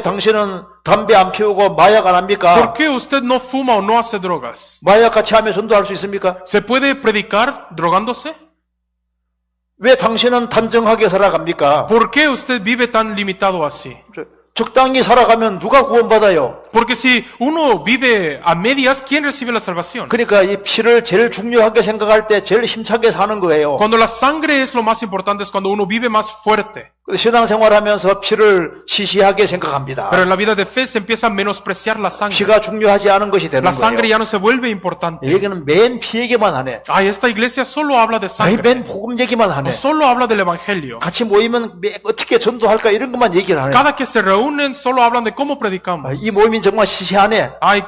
당신은 담배 안 피우고 마약 안 ¿Por 합니까? qué usted no fuma o no hace drogas? 마약 같이 하면 전도할 수 있습니까? ¿Se puede predicar drogándose? 왜 당신은 단정하게 살아갑니까? ¿Por qué usted vive tan limitado así? 적당히 살아가면 누가 구원받아요? Porque si uno vive a medias, ¿quién recibe la salvación? 그러니까 이 피를 제일 중요하게 생각할 때 제일 힘차게 사는 거예요. Cuando la sangre es lo más importante, es cuando uno vive más fuerte. 신앙생활하면서 피를 시시하게 생각합니다. Pero en la vida de fe se empieza a menospreciar la sangre. 피가 중요하지 않은 것이 되는 La sangre 거예요. ya no se vuelve importante. 얘기는 맨 피 얘기만 하네. Ay, esta iglesia solo habla de 아니, sangre. 맨 복음 얘기만 하네. O solo habla del evangelio. 같이 모이면 어떻게 전도할까 이런 것만 얘기를 하네. Cada que se reúnen solo hablan de cómo predicamos. 이 모임이 정말 시시하네. Ay,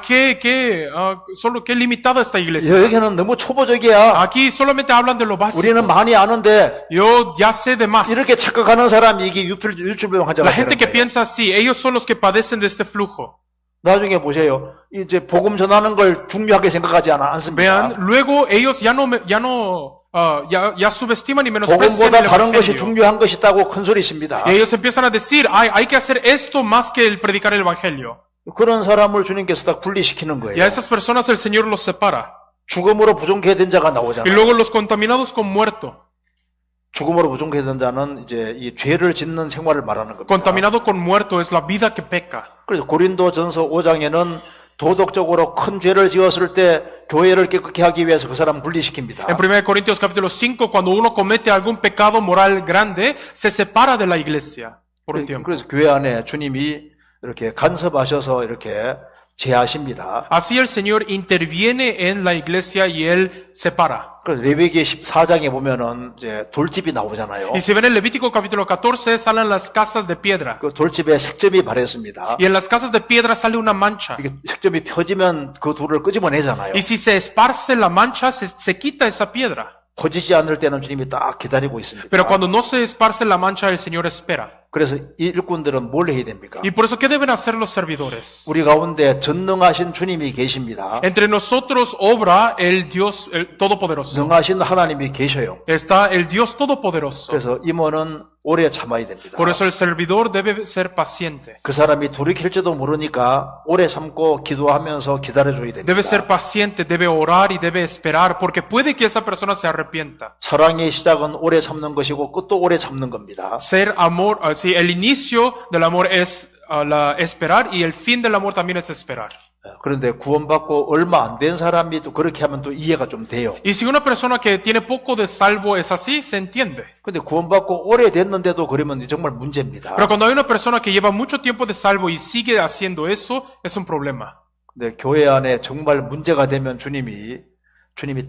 solo qué limitada esta iglesia. 여기는 너무 초보적이야. Aquí solamente hablan de lo básico. 우리는 많이 아는데 Yo ya sé de más. 이렇게 착각하는 사람이 이게 유출병 환자가 La gente 되는 que 거예요. piensa así, ellos son los que padecen de este flujo. 나중에 보세요. 이제 복음 전하는 걸 중요하게 생각하지 않습니다. Vean, luego ellos ya subestiman y menosprecian 복음보다 el 다른 것이 evangelio. 중요한 것이 있다고 큰 소리십니다. Y ellos empiezan a decir, ay, hay que hacer esto más que el predicar el evangelio. 그런 사람을 주님께서 다 분리시키는 Y a 거예요. esas personas el Señor los separa. 죽음으로 부정케 된 자가 Y 나오잖아요. luego los contaminados con muerto. 죽음으로 부정케 된 자는 이제 이 죄를 짓는 생활을 말하는 겁니다. Contaminado con muerto es la vida que peca. 그래서 고린도전서 5장에는 도덕적으로 큰 죄를 지었을 때 교회를 깨끗게 하기 위해서 그 사람 분리시킵니다. En 1 Corintios capítulo 5, cuando uno comete algún pecado moral grande, se separa de la iglesia por un tiempo. 그래서 교회 안에 주님이 이렇게 간섭하셔서 이렇게 제하십니다. Así el Señor interviene en la iglesia y Él separa. 그래서 레위기 14장에 보면은 이제 돌집이 나오잖아요. Y si ven el Levítico capítulo 14, salen las casas de piedra. 그 돌집에 색점이 바랬습니다. Y en las casas de piedra sale una mancha. 이게 색점이 펴지면 그 돌을 끄집어내잖아요. Y si se esparce la mancha, se quita esa piedra. 퍼지지 않을 때는 주님이 딱 기다리고 있습니다. Pero cuando no se esparce la mancha, el Señor espera. 그래서 이 일꾼들은 뭘 해야 됩니까? Y por eso, ¿qué deben hacer los servidores? 우리 가운데 전능하신 주님이 계십니다. Entre nosotros obra el Dios el Todopoderoso. 능하신 하나님이 계셔요. Está el Dios Todopoderoso. 그래서 임원은 오래 참아야 됩니다. Por eso el servidor debe ser paciente. 그 사람이 돌이킬지도 모르니까 오래 참고 기도하면서 기다려줘야 됩니다. Debe ser paciente, debe orar y debe esperar, porque puede que esa persona se arrepienta. 사랑의 시작은 오래 참는 것이고 끝도 오래 참는 겁니다. Ser amor, sí, el inicio del amor es esperar y el fin del amor también es esperar. 그런데 구원받고 얼마 안 된 사람이 또 그렇게 하면 또 이해가 좀 돼요. Y si una persona que tiene poco de salvo es así, se entiende. 근데 구원받고 오래 됐는데도 그러면 정말 문제입니다. Pero cuando hay una persona que lleva mucho tiempo de salvo y sigue haciendo eso, es un problema. 근데 교회 안에 정말 문제가 되면 주님이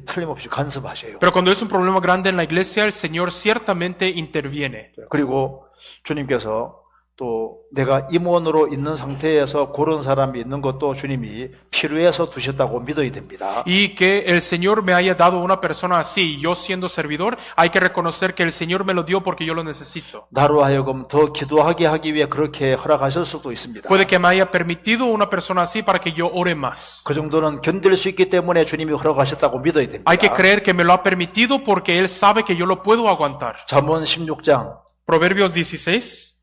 틀림없이 간섭하셔요. Pero cuando es un problema grande en la iglesia, el Señor ciertamente interviene. 그리고 주님께서 또 내가 임원으로 있는 상태에서 그런 사람이 있는 것도 주님이 필요해서 두셨다고 믿어야 됩니다. Y que el Señor me haya dado una persona así, yo siendo servidor, hay que reconocer que el Señor me lo dio porque yo lo necesito. 나로 하여금 더 기도하게 하기 위해 그렇게 허락하실 수도 있습니다. Puede que me haya permitido una persona así para que yo ore más. 그 정도는 견딜 수 있기 때문에 주님이 허락하셨다고 믿어야 됩니다. Hay que creer que me lo ha permitido porque Él sabe que yo lo puedo aguantar. 잠언 16장 Proverbios 16,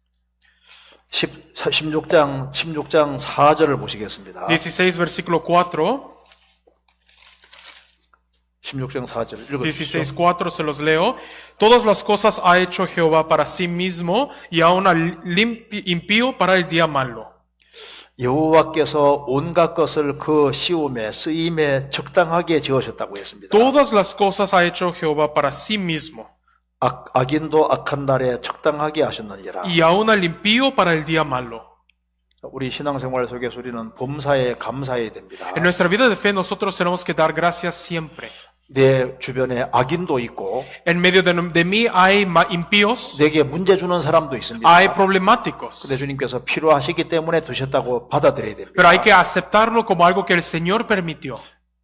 16장 4절을 보시겠습니다. 16 versículo 4. 16장 4절 읽어주시죠. 16:4 se los leo. Todas las cosas ha hecho Jehová para sí mismo y aún al impío para el día malo. 여호와께서 온갖 것을 그 시움에 쓰임에 적당하게 지으셨다고 했습니다. Todas las cosas ha hecho Jehová para sí mismo 악인도 악한 날에 적당하게 하셨느니라. y aún al impío para el día malo. 우리 신앙생활 속에서 우리는 범사에 감사해야 됩니다. En nuestra vida de fe nosotros tenemos que dar gracias siempre. 내 주변에 악인도 있고 En medio de mí hay impíos, 내게 문제 주는 사람도 있습니다. hay 근데 problemáticos, 주님께서 필요하시기 때문에 두셨다고 받아들여야 됩니다. pero hay que aceptarlo como algo que el Señor permitió.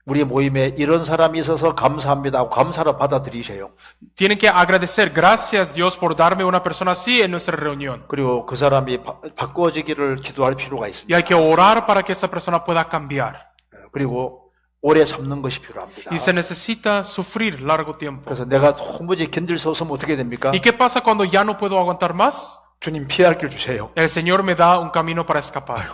우리 모임에 이런 사람이 있어서 감사합니다 하고 감사로 받아들이셔요. Tienen que agradecer, gracias Dios por darme una persona así en nuestra reunión. 그리고 그 사람이 바꿔지기를 기도할 필요가 Y 있습니다. hay que orar para que esa persona pueda cambiar. 그리고 오래 참는 것이 필요합니다. Y se necesita sufrir largo tiempo. 그래서 내가 도무지 견딜 수 없으면 어떻게 됩니까? ¿Y qué pasa cuando ya no puedo aguantar más? 주님 피할 길 주세요. El Señor me da un camino para escapar.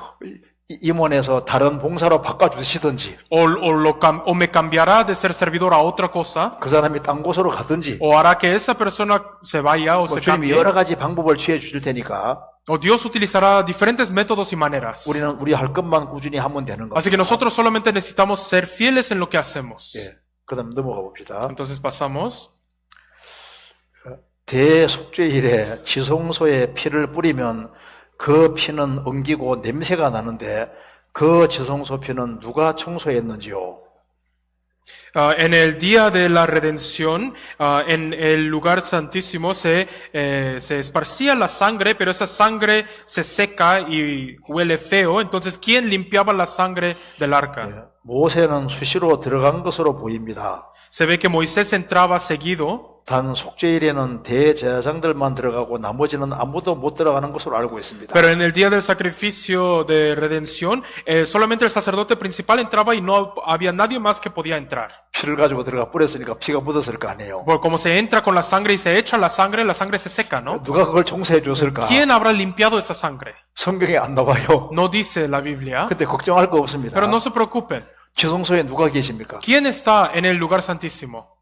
임원에서 다른 봉사로 바꿔주시든지 O me cambiará de ser servidor a otra cosa, 그 사람이 딴 곳으로 가든지 o hará que esa persona se vaya o se 주님이 cambie. 여러 가지 방법을 취해 주실 테니까 O Dios utilizará diferentes métodos y maneras. 우리는 우리 할 것만 꾸준히 하면 되는 Así que 겁니다. nosotros solamente necesitamos ser fieles en lo que hacemos. 예, 그다음 넘어가 봅시다. Entonces pasamos. 대속죄일에 지성소에 피를 뿌리면 그 피는 엉기고 냄새가 나는데 그 지성소 피는 누가 청소했는지요? En el día de la redención, en el lugar santísimo se esparcía la sangre, pero esa sangre se seca y huele feo. Entonces, ¿quién limpiaba la sangre del arca? 예, 모세는 수시로 들어간 것으로 보입니다. Se ve que Moisés entraba seguido, 단 속죄일에는 대제사장들만 들어가고 나머지는 아무도 못 들어가는 것으로 알고 있습니다. pero en el día del sacrificio de redención, solamente el sacerdote principal entraba y no había nadie más que podía entrar. 피를 가지고 들어가 뿌렸으니까 피가 묻었을 거 아니에요. Bueno, como se entra con la sangre y se echa la sangre se seca, ¿no? 누가 그걸 청소해 줬을까? ¿Quién habrá limpiado esa sangre? 성경에 안 나와요. No dice la Biblia, 근데 걱정할 거 없습니다. pero no se preocupen. 지성소에 누가 계십니까? ¿Quién está en el lugar santísimo?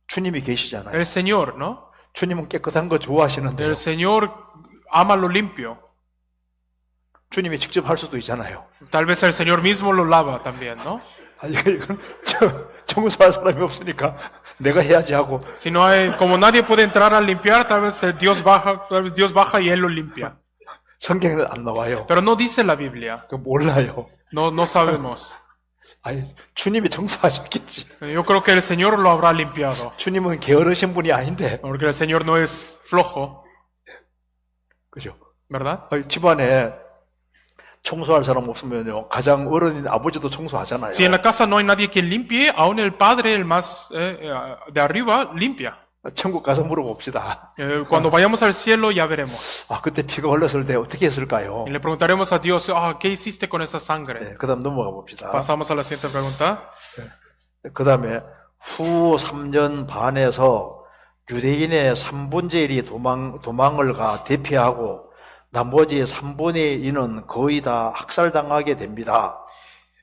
주님이 계시잖아요. El Señor, ¿no? 주님은 깨끗한 거 좋아하시는데 El Señor ama lo limpio. 주님이 직접 할 수도 있잖아요. Tal vez el Señor mismo lo lava también, ¿no? 아, 이건 청소할 사람이 없으니까 내가 해야지 하고 Si no hay, como nadie puede entrar a limpiar, tal vez Dios baja y Él lo limpia. 성경에는 안 나와요. Pero no dice la Biblia. 그 몰라요. No sabemos. 아니, 주님이 청소하셨겠지. Yo creo que el Señor lo habrá limpiado. 주님은 게으르신 분이 아닌데, Porque el Señor no es flojo, 그죠? ¿verdad? 아니, 집안에 청소할 사람 없으면요, 가장 어른인 아버지도 청소하잖아요. Si en la casa no hay nadie quien limpie, aún el padre, el más de arriba, limpia. 천국 가서 물어봅시다. Cuando vayamos al cielo ya veremos. 아, 그때 피가 흘렀을 때 어떻게 했을까요? Y le preguntaremos a Dios, ¿qué hiciste con esa sangre? 네, 그 다음 넘어가 봅시다. Pasamos a la siguiente pregunta. 그 다음에 후 3년 반에서 유대인의 3분의 1이 도망을 가 대피하고 나머지 3분의 2는 거의 다 학살당하게 됩니다.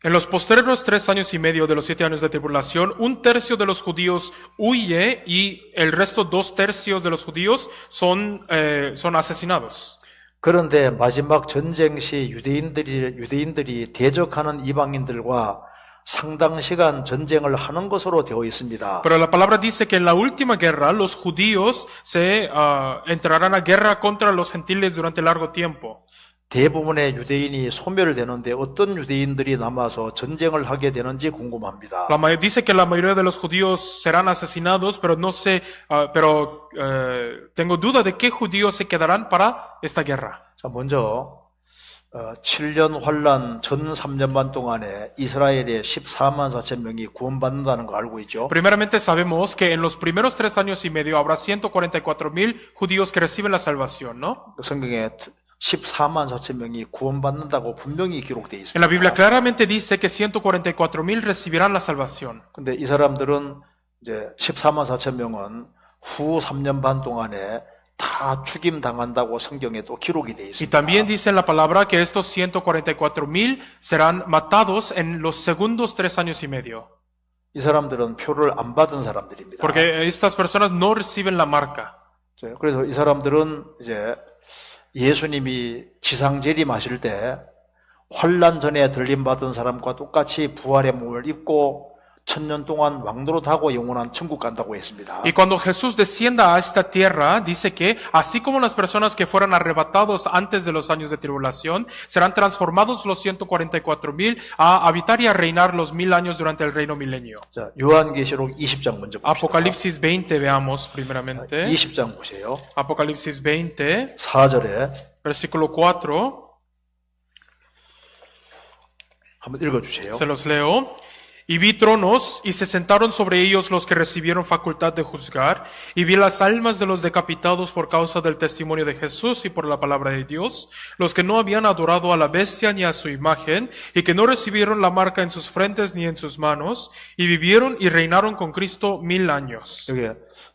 En los posteriores 3 años y medio de los 7 años de tribulación, 1/3 de los judíos huye y el resto 2/3 de los judíos son asesinados. 그런데 마지막 전쟁 시 유대인들이 대적하는 이방인들과 상당 시간 전쟁을 하는 것으로 되어 있습니다. Pero la palabra dice que en la última guerra los judíos se entrarán a guerra contra los gentiles durante largo tiempo. 대부분의 유대인이 소멸되는데 어떤 유대인들이 남아서 전쟁을 하게 되는지 궁금합니다. Dice que la mayoría de los judíos serán asesinados, pero no sé, tengo duda de qué judíos se quedarán para esta guerra. 자, 먼저 7년 환란 전 3년 반 동안에 이스라엘의 14만 4천 명이 구원받는다는 거 알고 있죠? Primeramente sabemos que en los primeros 3 años y medio habrá 144,000 judíos que reciben la salvación, ¿no? 성경에 14만 4천 명이 구원받는다고 분명히 기록되어 있습니다. En la Biblia claramente dice que 144,000 recibirán la salvación. 근데 이 사람들은 이제 14만 4천 명은 후 3년 반 동안에 다 죽임 당한다고 성경에 또 기록이 되어 Y 있습니다. también dice en la palabra que estos 144,000 serán matados en los segundos 3 años y medio. 이 사람들은 표를 안 받은 사람들입니다. Porque estas personas no reciben la marca. 그래서 이 사람들은 이제 예수님이 지상 재림하실 때 환란 전에 들림받은 사람과 똑같이 부활의 몸을 입고 1000년 동안 왕노릇하고 영원한 천국 간다고 했습니다. Y cuando Jesús descienda a esta tierra, dice que así como las personas que fueron arrebatados antes de los años de tribulación, serán transformados los 144,000 a habitar y a reinar los 1000 años durante el reino milenio. 자, 요한계시록 20장 먼저 봅시다. Apocalipsis 20 veamos primeramente. 20장 보세요. Apocalipsis 20, 4절에 versículo 4, 한번 읽어주세요. se los leo. Y vi tronos, y se sentaron sobre ellos los que recibieron facultad de juzgar, y vi las almas de los decapitados por causa del testimonio de Jesús y por la palabra de Dios, los que no habían adorado a la bestia ni a su imagen, y que no recibieron la marca en sus frentes ni en sus manos, y vivieron y reinaron con Cristo 1000 años. 여기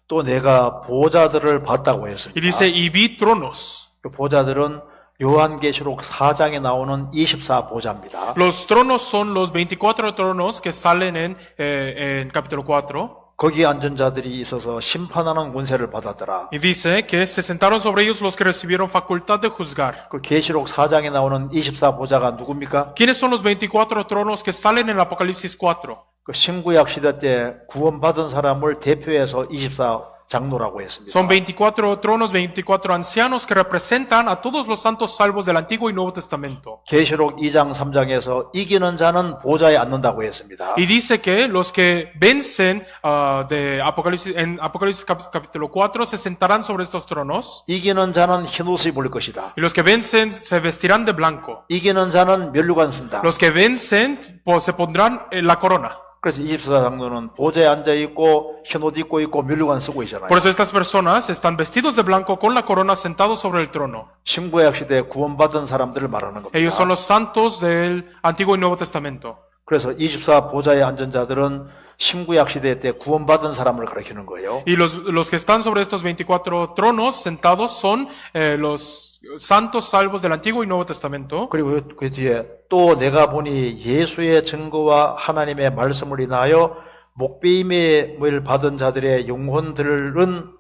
또 내가 보좌들을 봤다고 Y 했습니다. dice, y vi tronos. 그 보좌들은 요한계시록 4장에 나오는 24보좌입니다. Los tronos son los 24 tronos que salen en capítulo 4. 거기에 앉은 자들이 있어서 심판하는 권세를 받았더라. Y dice que se sentaron sobre ellos los que recibieron facultad de juzgar. 그 계시록 4장에 나오는 24보좌가 누굽니까? ¿Quiénes son los 24 tronos que salen en Apocalipsis 4? 그 신구약 시대 때 구원받은 사람을 대표해서 24장로라고 했습니다. Son 24 tronos, 24 ancianos que representan a todos los santos salvos del Antiguo y Nuevo Testamento. 계시록 2장 3장에서 이기는 자는 보좌에 앉는다고 했습니다. Y dice que los que vencen en Apocalipsis capítulo 4 se sentarán sobre estos tronos. 이기는 자는 흰옷을 입을 것이다. Y los que vencen se vestirán de blanco. 이기는 자는 면류관 쓴다. Los que vencen se pondrán la corona. 그래서 24장로는 보좌에 앉아있고 흰옷 입고 있고 면류관 쓰고 있잖아요. Por eso estas personas están vestidos de blanco con la corona sentados sobre el trono. 신구약 시대에 구원받은 사람들을 말하는 겁니다. Ellos son los santos del Antiguo y Nuevo Testamento. 그래서 24보좌에 앉은 자들은 신구약 시대 때 구원받은 사람을 가리키는 거예요. Y los que están sobre estos 24 tronos sentados son los santos salvos del Antiguo y Nuevo Testamento. 그리고 그 뒤에 또 내가 보니 예수의 증거와 하나님의 말씀을 인하여 목배임을 받은 자들의 영혼들은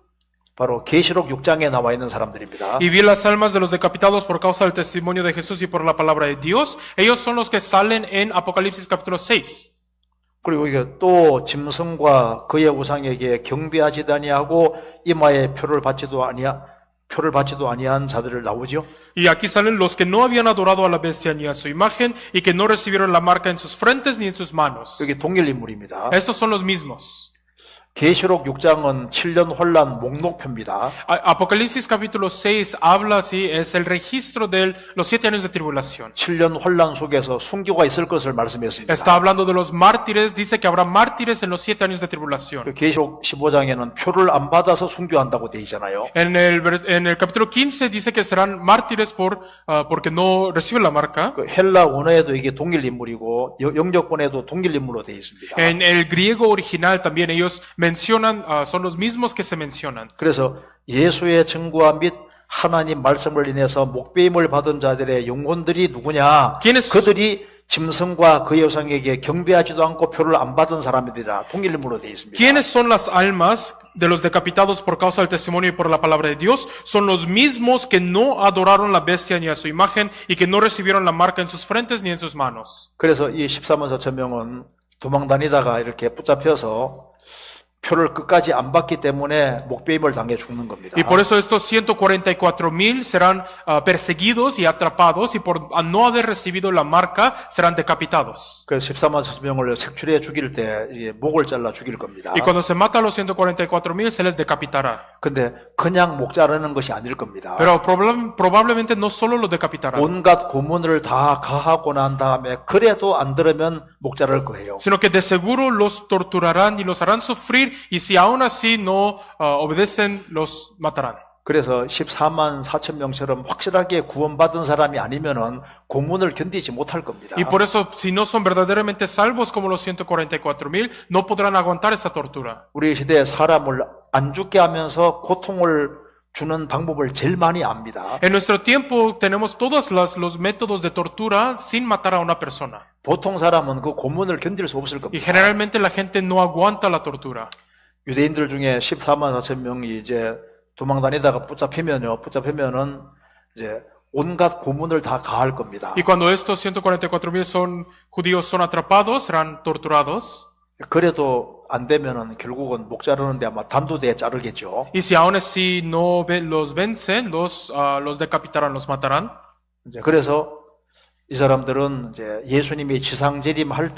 바로 계시록 6장에 나와 있는 사람들입니다. Y vi las almas de los decapitados por causa del testimonio de Jesús y por la palabra de Dios. Ellos son los que salen en Apocalipsis capítulo 6. 그리고 이게 또 짐승과 그의 우상에게 경배하지 아니하고 이마에 표를 받지도 아니한 자들을 나오죠. Y aquí salen los que no habían adorado a la bestia ni a su imagen y que no recibieron la marca en sus frentes ni en sus manos. 여기 동일 인물입니다. Estos son los mismos. 계시록 6장은 7년 혼란 목록표입니다. Apocalipsis capítulo 6 habla así, es el registro de los 7 años de tribulación. 7년 혼란 속에서 순교가 있을 것을 말씀했습니다. Está hablando de los mártires, dice que habrá mártires en los 7 años de tribulación. 그 계시록 15장에는 표를 안 받아서 순교한다고 돼 있잖아요. En el capítulo 15 dice que serán mártires porque no reciben la marca. 그 헬라 원어에도 이게 동일 인물이고 영적권에도 동일 인물로 돼 있습니다. En el griego original también ellos mencionan, son los mismos que se mencionan. 그래서 예수의 증거와 및 하나님 말씀을 인해서 목배임을 받은 자들의 영혼들이 누구냐? 그들이 짐승과 그의 우상에게 경배하지도 않고 표를 안 받은 사람들이라 동일 인물로 되어 있습니다. ¿Quiénes son las almas de los decapitados por causa del testimonio y por la palabra de Dios? Son los mismos que no adoraron la bestia ni a su imagen y que no recibieron la marca en sus frentes ni en sus manos. 그래서 이 14만 4천 명은 도망 다니다가 이렇게 붙잡혀서 표를 끝까지 안 받기 때문에 목배임을 당해 죽는 겁니다. Y por eso estos 144,000 serán perseguidos y atrapados y por no haber recibido la marca serán decapitados. 그래서 14만 4천 명을 색출해 죽일 때 이게 목을 잘라 죽일 겁니다. Y cuando se mata a los 144,000 se les decapitará. 근데 그냥 목 자르는 것이 아닐 겁니다. Pero probablemente no solo los decapitarán, 온갖 고문을 다 가하고 난 다음에 그래도 안 들으면 목 자를 거예요. sino que de seguro los torturarán y los harán sufrir y si aún así no obedecen los matarán. 그래서 14만 4천 명처럼 확실하게 구원받은 사람이 아니면은 고문을 견디지 못할 겁니다. Y por eso si no son verdaderamente salvos como los 144,000 no podrán aguantar esa tortura. 우리 시대에 사람을 안 죽게 하면서 고통을 주는 방법을 제일 많이 압니다. En nuestro tiempo tenemos todos los métodos de tortura sin matar a una persona. 보통 사람은 그 고문을 견딜 수 없을 Y 겁니다. generalmente la gente no aguanta la tortura. 유대인들 중에 14만 4천 명이 이제 도망 다니다가 붙잡히면은 이제 온갖 고문을 다 가할 겁니다. Y cuando estos 144,000 judíos son atrapados, serán torturados. 그래도 안 되면은 결국은 목 자르는데 아마 단두대에 자르겠죠. Y si aún así no los vencen, los decapitarán, los matarán. 이제 그래서 이 사람들은 이제 예수님이 지상재림할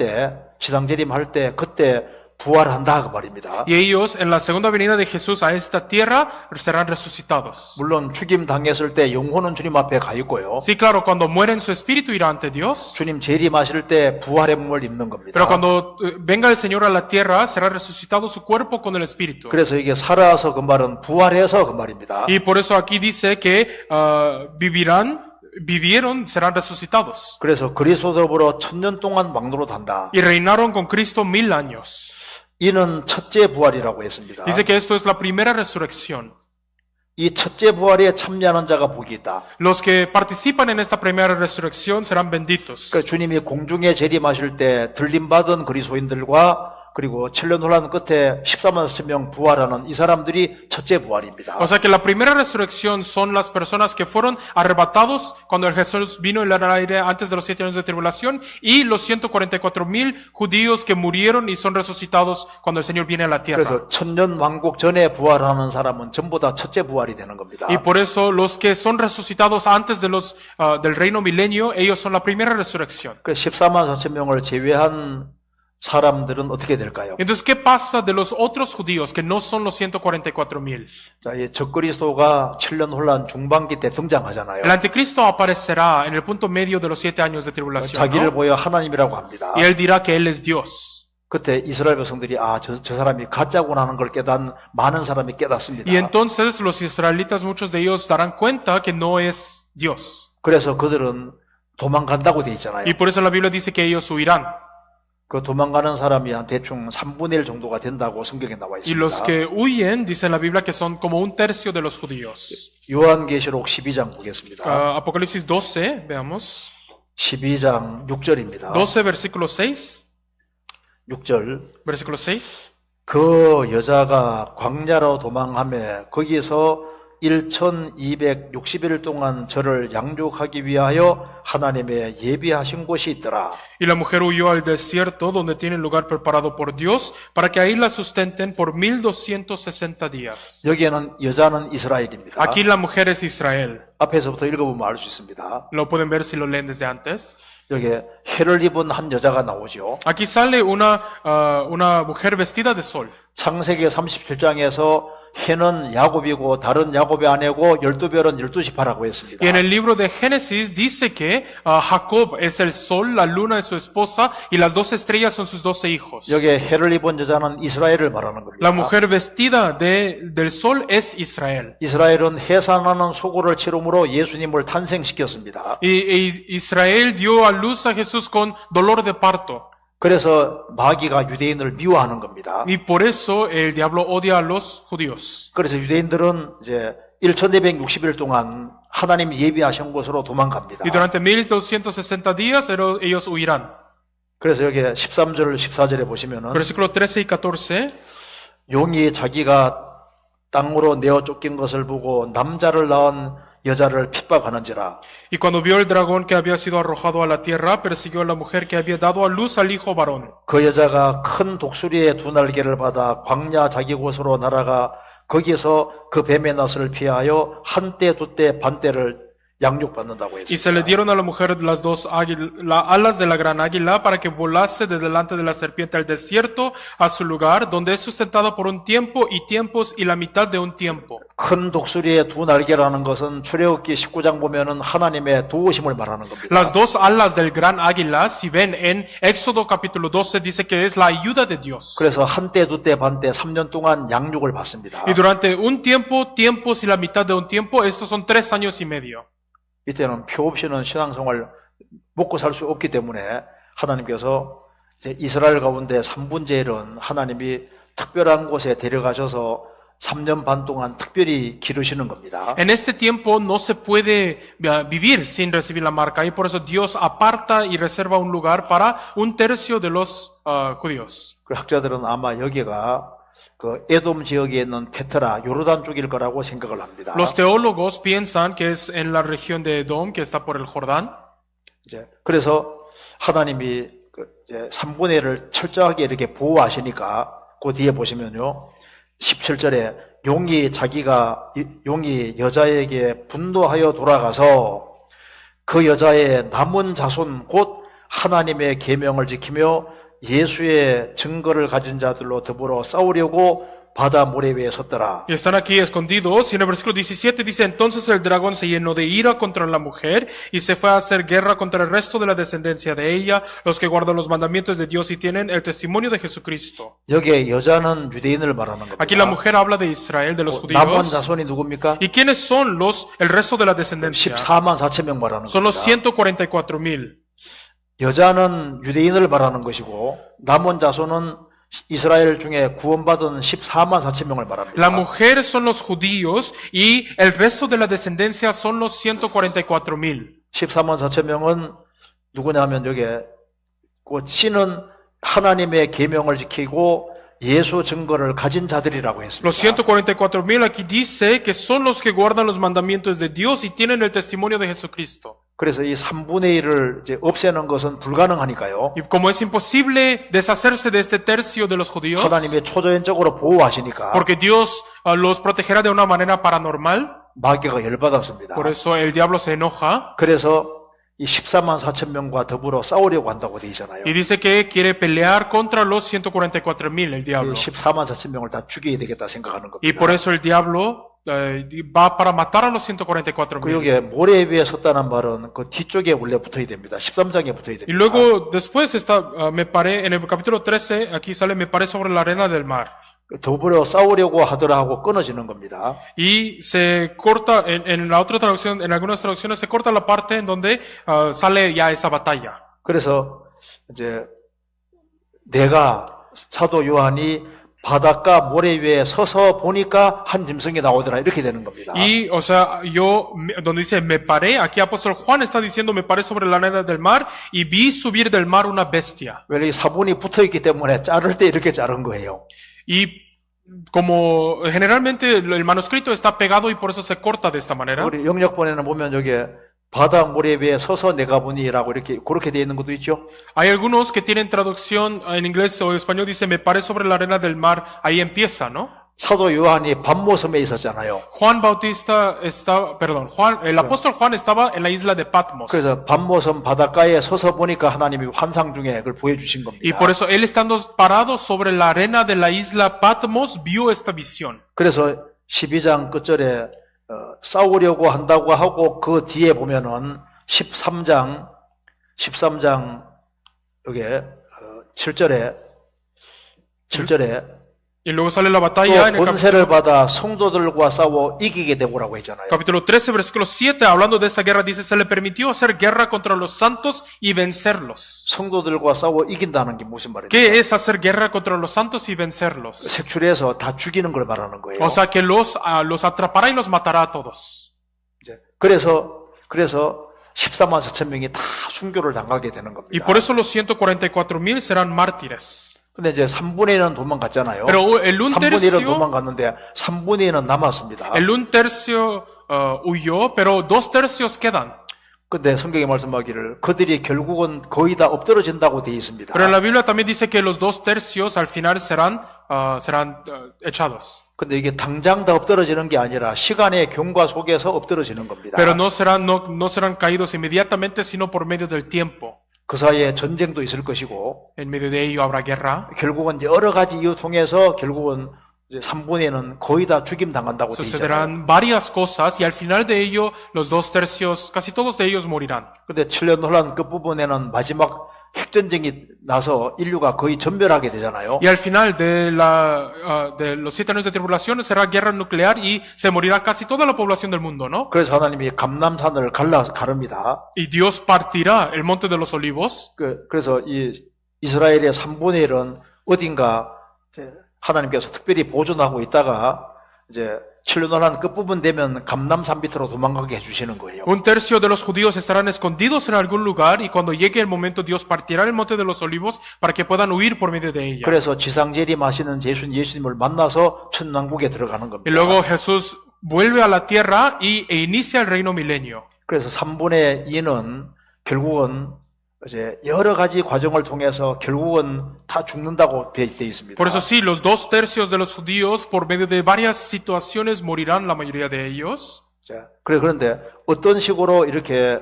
때 그때 부활한다 그 말입니다. Y ellos en la segunda venida de Jesús a esta tierra serán resucitados. 물론 죽임 당했을 때 영혼은 주님 앞에 가 있고요. Sí, claro, cuando mueren su espíritu irá ante Dios. 주님 재림하실 때 부활의 몸을 입는 겁니다. Pero cuando venga el Señor a la tierra será resucitado su cuerpo con el espíritu. 그래서 이게 살아서 그 말은 부활해서 그 말입니다. Y por eso aquí dice que vivieron, serán resucitados. 그래서 그리스도로 1000년 동안 왕노로 단다. Y reinaron con Cristo 1000 años. 이는 첫째 부활이라고 했습니다. Dice que esto es la primera resurrección. 이 첫째 부활에 참여하는 자가 복이 있다. Los que participan en esta primera resurrección serán benditos. 그러니까 주님이 공중에 재림하실 때 들림받은 그리스도인들과 그리고 7년 혼란 끝에 14만 4천 명 부활하는 이 사람들이 첫째 부활입니다. O sea que la primera resurrección son las personas que fueron arrebatados cuando el Jesús vino en el aire antes de los 7 años de tribulación y los 144,000 judíos que murieron y son resucitados cuando el Señor viene a la tierra. 그래서 천년 왕국 전에 부활하는 사람은 전부 다 첫째 부활이 되는 겁니다. Y por eso los que son resucitados antes de del reino milenio, ellos son la primera resurrección. 그래서 14만 4천 명을 제외한 사람들은 어떻게 될까요? Entonces, ¿qué pasa de los otros judíos que no son los 144,000? 자, 이 적그리스도가 7년 혼란 중반기 때 등장하잖아요. El anticristo aparecerá en el punto medio de los 7 años de tribulación, 자기를 ¿no? 보여 하나님이라고 합니다. Y él dirá que él es Dios. 그때 이스라엘 백성들이 저 사람이 가짜구나 하는 걸 깨닫는 많은 사람이 깨닫습니다. Y entonces los israelitas, muchos de ellos darán cuenta que no es Dios. 그래서 그들은 도망간다고 돼 있잖아요. Y por eso la Biblia dice que ellos huirán. 그 도망가는 사람이 한 대충 3분의 1 정도가 된다고 성경에 나와 Y los 있습니다. que huyen, dice la Biblia, que son como 1/3 de los judíos. 요한계시록 12장 보겠습니다. Apocalipsis 12, veamos. 12장 6절입니다. 12, versículo 6. 6절. Versículo 6. 그 여자가 광야로 도망하며 거기에서 1260일 동안 저를 양육하기 위하여 하나님의 예비하신 곳이 있더라. Y la mujer huyó al desierto donde tiene lugar preparado por Dios para que ahí la sustenten por 1260 días. 여기에는 여자는 이스라엘입니다. Aquí la mujer es Israel. 앞에서부터 읽어보면 알 수 있습니다. Lo pueden ver si lo leen desde antes. 여기에 해를 입은 한 여자가 나오죠. Aquí sale una mujer vestida de sol. 창세기 37장에서 해는 야곱이고 다른 야곱의 아내고 12별은 12지파라고 했습니다. Y en el libro de Génesis dice que Jacob es el sol, la luna es su esposa y las 12 estrellas son sus 12 hijos. 여기에 해를 입은 여자는 이스라엘을 말하는 겁니다. La mujer vestida del sol es Israel. 이스라엘은 해산하는 소고를 치름으로 예수님을 탄생시켰습니다. Y Israel dio a luz a Jesús con dolor de parto. 그래서 마귀가 유대인을 미워하는 겁니다. Y por eso el diablo odia a los judíos. 그래서 유대인들은 이제 1260일 동안 하나님 예비하신 곳으로 도망갑니다. Y durante 1260 días ellos huirán. 그래서 여기 13절 14절에 보시면은 Versículo 13 y 14. 용이 자기가 땅으로 내어 쫓긴 것을 보고 남자를 낳은 여자를 핍박하는지라. Y cuando vio el dragón que había sido arrojado a la tierra, persiguió a la mujer que había dado a luz al hijo varón. 그 여자가 큰 독수리의 두 날개를 받아 광야 자기 곳으로 날아가 거기에서 그 뱀의 낯을 피하여 한때 두때 반때를 양육받는다고 Y se 했습니다. le dieron a la mujer las dos alas de la gran águila para que volase de delante de la serpiente al desierto a su lugar, donde es sustentada por un tiempo y tiempos y la mitad de un tiempo. 큰 독수리의 두 날개라는 것은 출애굽기 19장 보면은 하나님의 도우심을 말하는 겁니다. Las dos alas del gran águila, si ven en Éxodo capítulo 12, dice que es la ayuda de Dios. 그래서 한때 두때 반때 3년 동안 양육을 받습니다. Y durante un tiempo, tiempos y la mitad de un tiempo, estos son 3 años y medio. 이때는 표 없이는 신앙생활 먹고 살 수 없기 때문에 하나님께서 이제 이스라엘 가운데 3분의 1은 하나님이 특별한 곳에 데려가셔서 3년 반 동안 특별히 기르시는 겁니다. En este tiempo no se puede vivir sin recibir la marca y por eso Dios aparta y reserva un lugar para 1/3 de los judíos. 그 학자들은 아마 여기가 그 에돔 지역에 있는 페트라, 요르단 쪽일 거라고 생각을 합니다. Los teólogos piensan que es en la región de Edom, que está por el Jordán. 이제 그래서 하나님이 그 이제 3분의 1을 철저하게 이렇게 보호하시니까 그 뒤에 보시면요. 17절에 용이 여자에게 분노하여 돌아가서 그 여자의 남은 자손 곧 하나님의 계명을 지키며 예수의 증거를 가진 자들로 더불어 싸우려고 바다 모래 위에 섰더라. Y están aquí escondidos. Y en el versículo 17 dice, entonces el dragón se llenó de ira contra la mujer y se fue a hacer guerra contra el resto de la descendencia de ella, los que guardan los mandamientos de Dios y tienen el testimonio de Jesucristo. 여기에 여자는 유대인을 말하는 겁니다. Aquí la mujer habla de Israel, de los 남은 judíos. 자손이 누굽니까? ¿Y quiénes son el resto de la descendencia? 14만 4천 명 말하는 Son los 겁니다. 144,000. 여자는 유대인을 말하는 것이고 남은 자손은 이스라엘 중에 구원받은 14만 4천 명을 말합니다. La mujer son los judíos y el resto de la descendencia son los 144,000. 14만 4천 명은 누구냐면 여기에 그 씨는 하나님의 계명을 지키고 예수 증거를 가진 자들이라고 했습니다. Los 144,000 aquí dice que son los que guardan los mandamientos de Dios y tienen el testimonio de Jesucristo. 그래서 이 3분의 1을 이제 없애는 것은 불가능하니까요. Y como es imposible deshacerse de este tercio de los judíos, 하나님의 초자연적으로 보호하시니까 porque Dios los protegerá de una manera paranormal, 마귀가 열받았습니다. por eso el diablo se enoja 그래서 이 14만 4천 명과 더불어 싸우려고 한다고 되어 있잖아요. y dice que quiere pelear contra los 144,000, el 이 diablo. 14만 4천 명을 다 죽여야 되겠다 생각하는 Y 겁니다. por eso el diablo va para matar a los 그 144,000. 여기에 모래 위에 섰다는 말은 그 뒤쪽에 원래 붙어야 됩니다. 13장에 붙어야 Y 됩니다. luego después me paré, en el capítulo 13, aquí sale, me paré sobre la arena del mar. 더불어 싸우려고 하더라 하고 끊어지는 겁니다. Y se corta, en la otra traducción, en algunas traducciones se corta la parte en donde sale ya esa batalla. 그래서 이제 내가 사도 요한이 바닷가 모래 위에 서서 보니까 한 짐승이 나오더라 이렇게 되는 겁니다. Y, o sea, donde dice me paré, aquí apóstol Juan está diciendo me paré sobre la arena del mar y vi subir del mar una bestia. 왜 이 사본이 붙어 있기 때문에 자를 때 이렇게 자른 거예요. Y como generalmente el manuscrito está pegado y por eso se corta de esta manera. 우리 영역본에는 보면 여기에 바다 모래 위에 서서 내가 보니라고 이렇게 그렇게 되어 있는 것도 있죠. Hay algunos que tienen traducción en inglés o español, dice me paré sobre la arena del mar, ahí empieza, ¿no? 사도 요한이 밤모섬에 있었잖아요. Juan Bautista estaba, perdón, el apóstol Juan estaba en la isla de Patmos. 그래서 밤모섬 바닷가에 서서 보니까 하나님이 환상 중에 그걸 보여주신 Y 겁니다. por eso él estando parado sobre la arena de la isla Patmos vio esta visión. 그래서 12장 끝절에 싸우려고 한다고 하고 그 뒤에 보면은 13장 여기에 7절에 Y luego sale la 또 batalla en el 권세를 받아 성도들과 싸워 이기게 되고라고 했잖아요. capítulo 13, versículo 7, hablando de esa guerra, dice, se le permitió hacer guerra contra los santos y vencerlos. 성도들과 싸워 이긴다는 게 무슨 말입니까? ¿Qué es hacer guerra contra los santos y vencerlos? 색출해서 다 죽이는 걸 말하는 거예요. O sea, que los atrapará y los matará a todos. 이제 그래서 14만 4천 명이 다 순교를 당하게 되는 Y 겁니다. por eso los 144,000 serán mártires. 근데 이제 3분의 1은 도망갔잖아요. Pero el un 3분의 1은 tercio, 도망갔는데 3분의 1은 남았습니다. el un tercio huyó, pero 2 tercios quedan. 근데 성경에 말씀하기를 그들이 결국은 거의 다 엎드러진다고 되어 있습니다. Pero en la Biblia también dice que los 2 tercios al final serán echados. 근데 이게 당장 다 엎드러지는 게 아니라 시간의 경과 속에서 엎드러지는 겁니다. Pero no serán caídos inmediatamente, sino por medio del tiempo. 그 사이에 전쟁도 있을 것이고 En medio de ello habrá guerra. 결국은 여러 가지 이유 통해서 결국은 이제 3분의 1은 거의 다 죽임 당한다고 되어 있잖아요. Sucederán varias cosas y al final de ello los 2 tercios, casi todos de ellos morirán. 근데 7년 혼란 끝부분에는 마지막 핵전쟁이 나서 인류가 거의 전멸하게 되잖아요. Y al final de los 7 años de tribulación será guerra nuclear y se morirá casi toda la población del mundo, ¿no? 그래서 하나님이 감람산을 가릅니다. Y Dios partirá el monte de los olivos. 그래서 이 이스라엘의 3분의 1은 어딘가 하나님께서 특별히 보존하고 있다가 이제 7년 혼란 끝부분 되면 감람산 밑으로 도망가게 해주시는 거예요. Un tercio de los judíos estarán escondidos en algún lugar y cuando llegue el momento Dios partirá el monte de los olivos para que puedan huir por medio de ella. 그래서 지상재림하시는 예수님을 만나서 천왕국에 들어가는 겁니다. Y luego Jesús vuelve a la tierra e inicia el reino milenio. 그래서 3분의 2는 결국은 이제 여러 가지 과정을 통해서 결국은 다 죽는다고 되어 있습니다. Por eso sí, los 2 tercios de los judíos por medio de varias situaciones morirán, la mayoría de ellos. 자, 그런데 어떤 식으로 이렇게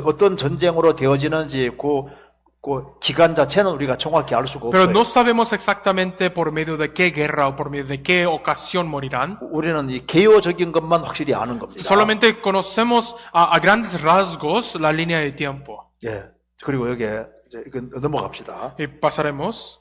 어떤 전쟁으로 되어지는지 그 기간 자체는 우리가 정확히 알 수가 Pero 없어요. no sabemos exactamente por medio de qué guerra o por medio de qué ocasión morirán. 우리는 이 개요적인 것만 확실히 아는 겁니다. Solamente conocemos a grandes rasgos la línea de tiempo. 예. 그리고 여기에 이제 이건 넘어갑시다. Y pasaremos.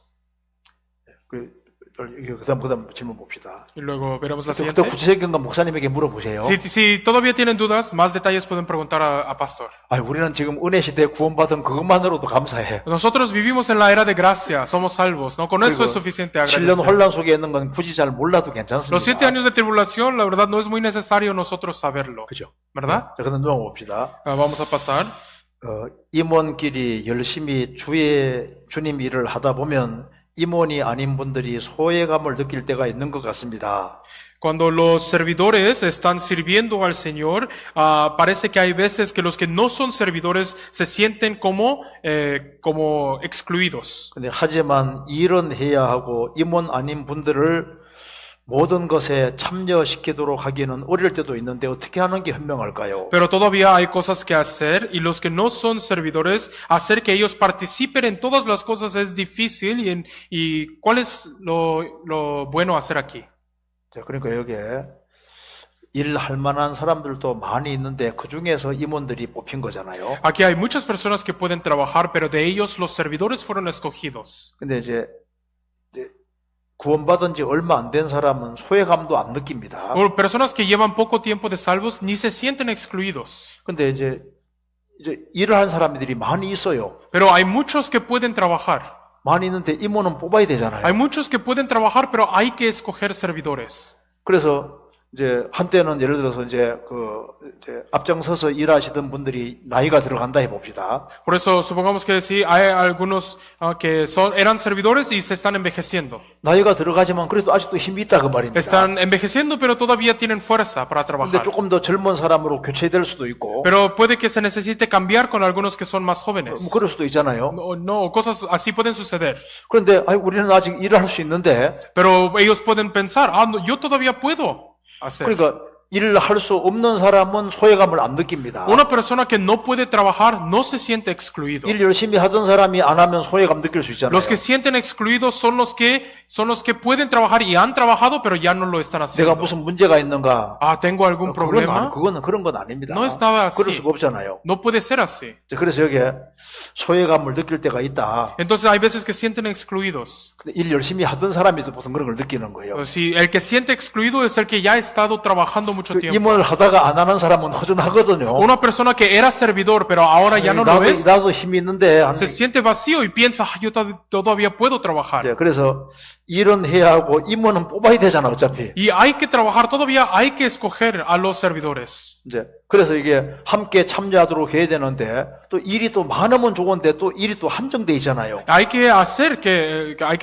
그다음 질문 봅시다. Y luego veremos la 또 siguiente. 구체적인 건 목사님에게 물어보세요. Si todavía tienen dudas, más detalles pueden preguntar a Pastor. 우리는 지금 은혜 시대에 구원받은 그것만으로도 감사해. Nosotros vivimos en la era de gracia, somos salvos, ¿no? Con eso es suficiente 7년 agradecer. 혼란 속에 있는 건 굳이 잘 몰라도 Los 7 괜찮습니다. años de tribulación, la verdad, no es muy necesario nosotros saberlo, 그죠? ¿verdad? 자, 그럼 넘어봅시다. Vamos a pasar. 임원끼리 열심히 주님 일을 하다 보면 임원이 아닌 분들이 소외감을 느낄 때가 있는 것 같습니다. Cuando los servidores están sirviendo al Señor, parece que hay veces que los que no son servidores se sienten como excluidos. 근데 하지만 일은 해야 하고 임원 아닌 분들을 모든 것에 참여시키도록 하기는 어릴 때도 있는데 어떻게 하는 게 현명할까요? Pero todavía hay cosas que hacer y los que no son servidores, hacer que ellos participen en todas las cosas es difícil y ¿cuál es lo bueno hacer aquí? 자, 그러니까 여기에 일할 만한 사람들도 많이 있는데 그 중에서 임원들이 뽑힌 거잖아요. Aquí hay muchas personas que pueden trabajar, pero de ellos los servidores fueron escogidos. 근데 이제 구원받은 지 얼마 안 된 사람은 소외감도 안 느낍니다. O personas que llevan poco tiempo de salvos ni se sienten excluidos. 근데 이제 일을 한 사람들이 많이 있어요. Pero hay muchos que pueden trabajar. 많이 있는데 임원은 뽑아야 되잖아요. Hay muchos que pueden trabajar, pero hay que escoger servidores. 그래서 이제 한때는 예를 들어서 이제 앞장서서 일하시던 분들이 나이가 들어간다 해봅시다. Por eso supongamos que sí, hay algunos que eran servidores y se están envejeciendo. 나이가 들어가지만 그래도 아직도 힘이 있다 그 말입니다. Están envejeciendo, pero todavía tienen fuerza para 근데 trabajar. 조금 더 젊은 사람으로 교체될 수도 있고 Pero puede que se necesite cambiar con algunos que son más 뭐 jóvenes. 그럴 수도 있잖아요. No, cosas así pueden suceder. 그런데 우리는 아직 일을 할 수 있는데 Pero ellos pueden pensar, no, yo todavía puedo hacer. 그러니까 일을 할 수 없는 사람은 소외감을 안 느낍니다. Una persona que no puede trabajar no se siente excluido. 일 열심히 하던 사람이 안 하면 소외감 느낄 수 있잖아요. Los que sienten excluidos son los que pueden trabajar y han trabajado, pero ya no lo están 내가 haciendo. 무슨 문제가 있는가? ¿Tengo algún problema? 그거는 그런 건 아닙니다. No es nada así. 그럴 수가 없잖아요. No puede ser así. 그래서 여기에 소외감을 느낄 때가 있다. Entonces hay veces que sienten excluidos. 근데 일 열심히 하던 사람이 또 보통 그런 걸 느끼는 거예요. Si el que siente excluido es el que ya ha estado trabajando mucho tiempo. 임원을 하다가 안 하는 사람은 허전하거든요. Una persona que era servidor, pero ahora ya no lo es, 나도 힘이 있는데 se siente vacío y piensa, yo todavía puedo trabajar. 그래서 일은 해야 하고 임원은 뽑아야 되잖아 어차피. Y hay que trabajar, todavía hay que escoger a los servidores. 그래서 이게 함께 참여하도록 해야 되는데 또 일이 또 많으면 좋은데 또 일이 또 한정돼 있잖아요. Hay que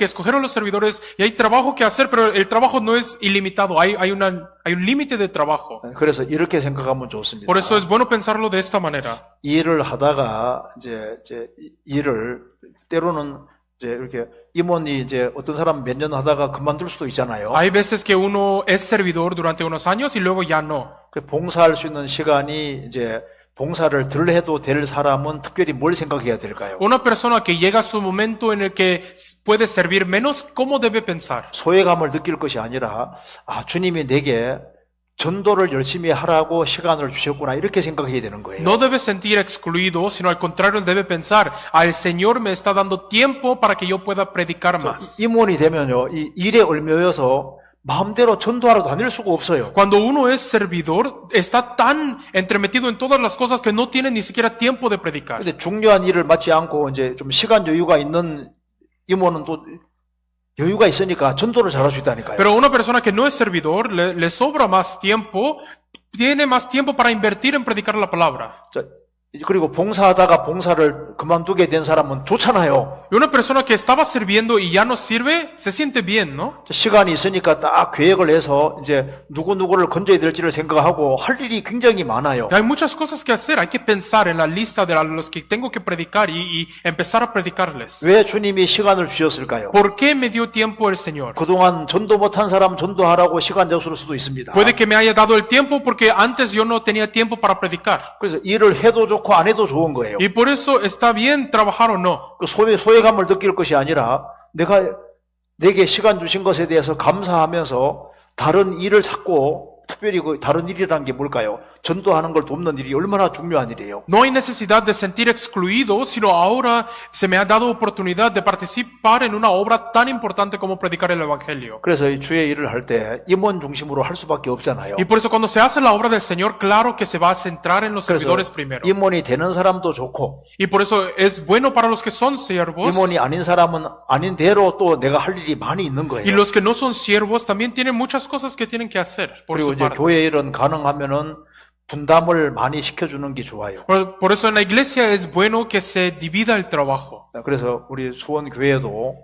escoger a los servidores y hay trabajo que hacer, pero el trabajo no es ilimitado, hay un límite de trabajo. 그래서 이렇게 생각하면 좋습니다. Por eso es bueno pensarlo de esta manera. 일을 하다가 이제 일을 때로는 이렇게 임원이 어떤 사람 몇 년 하다가 그만둘 수도 있잖아요. Hay veces que uno es servidor durante unos años y luego ya no. 봉사할 수 있는 시간이 봉사를 덜 해도 될 사람은 특별히 뭘 생각해야 될까요? Una persona que llega a su momento en el que puede servir menos, ¿cómo debe pensar? 소외감을 느낄 것이 아니라 주님이 내게 전도를 열심히 하라고 시간을 주셨구나 이렇게 생각해야 되는 거예요. No debe sentir excluido, sino al contrario debe pensar, el Señor me está dando tiempo para que yo pueda predicar más. 임원이 되면요, 이 일에 얽매여서 마음대로 전도하러 다닐 수가 없어요. Cuando uno es servidor, está tan entremetido en todas las cosas que no tiene ni siquiera tiempo de predicar. 근데 중요한 일을 맡지 않고 좀 시간 여유가 있는 임원은 또 여유가 있으니까 전도를 잘할 수 있다니까요. Pero una persona que no es servidor, le sobra más tiempo, tiene más tiempo para invertir en predicar la palabra. 그리고 봉사하다가 봉사를 그만두게 된 사람은 좋잖아요. Y una persona que estaba sirviendo y ya no sirve, se siente bien, ¿no? 시간이 있으니까 딱 계획을 해서 누구누구를 건져야 될지를 생각하고 할 일이 굉장히 많아요. Y hay muchas cosas que hacer, hay que pensar en la lista de los que tengo que predicar y empezar a predicarles. 왜 주님이 시간을 주셨을까요? ¿Por qué me dio tiempo el Señor? 그동안 전도 못한 사람 전도하라고 시간 잡을 수도 있습니다. Puede que me haya dado el tiempo porque antes yo no tenía tiempo para predicar. 그래서 일을 해도 좋고 안 해도 좋은 거예요. Y por eso está bien trabajar o no. 소외감을 느낄 것이 아니라 내게 시간 주신 것에 대해서 감사하면서 다른 일을 찾고 특별히 다른 일이라는 게 뭘까요? 전도하는 걸 돕는 일이 얼마나 중요한 일이에요. No hay necesidad de sentir excluido, sino ahora se me ha dado oportunidad de participar en una obra tan importante como predicar el Evangelio. 그래서 이 주의 일을 할 때 임원 중심으로 할 수밖에 없잖아요. Y por eso cuando se hace la obra del Señor, claro que se va a centrar en los servidores primero. 임원이 되는 사람도 좋고 Y por eso es bueno para los que son siervos. 임원이 아닌 사람은 아닌 대로 또 내가 할 일이 많이 있는 Y 거예요. los que no son siervos también tienen muchas cosas que tienen que hacer por 그리고 su 이제 parte. 교회 일은 가능하면은 분담을 많이 시켜주는 게 좋아요. Por eso en la iglesia es bueno que se divida el trabajo. 그래서 우리 수원 교회도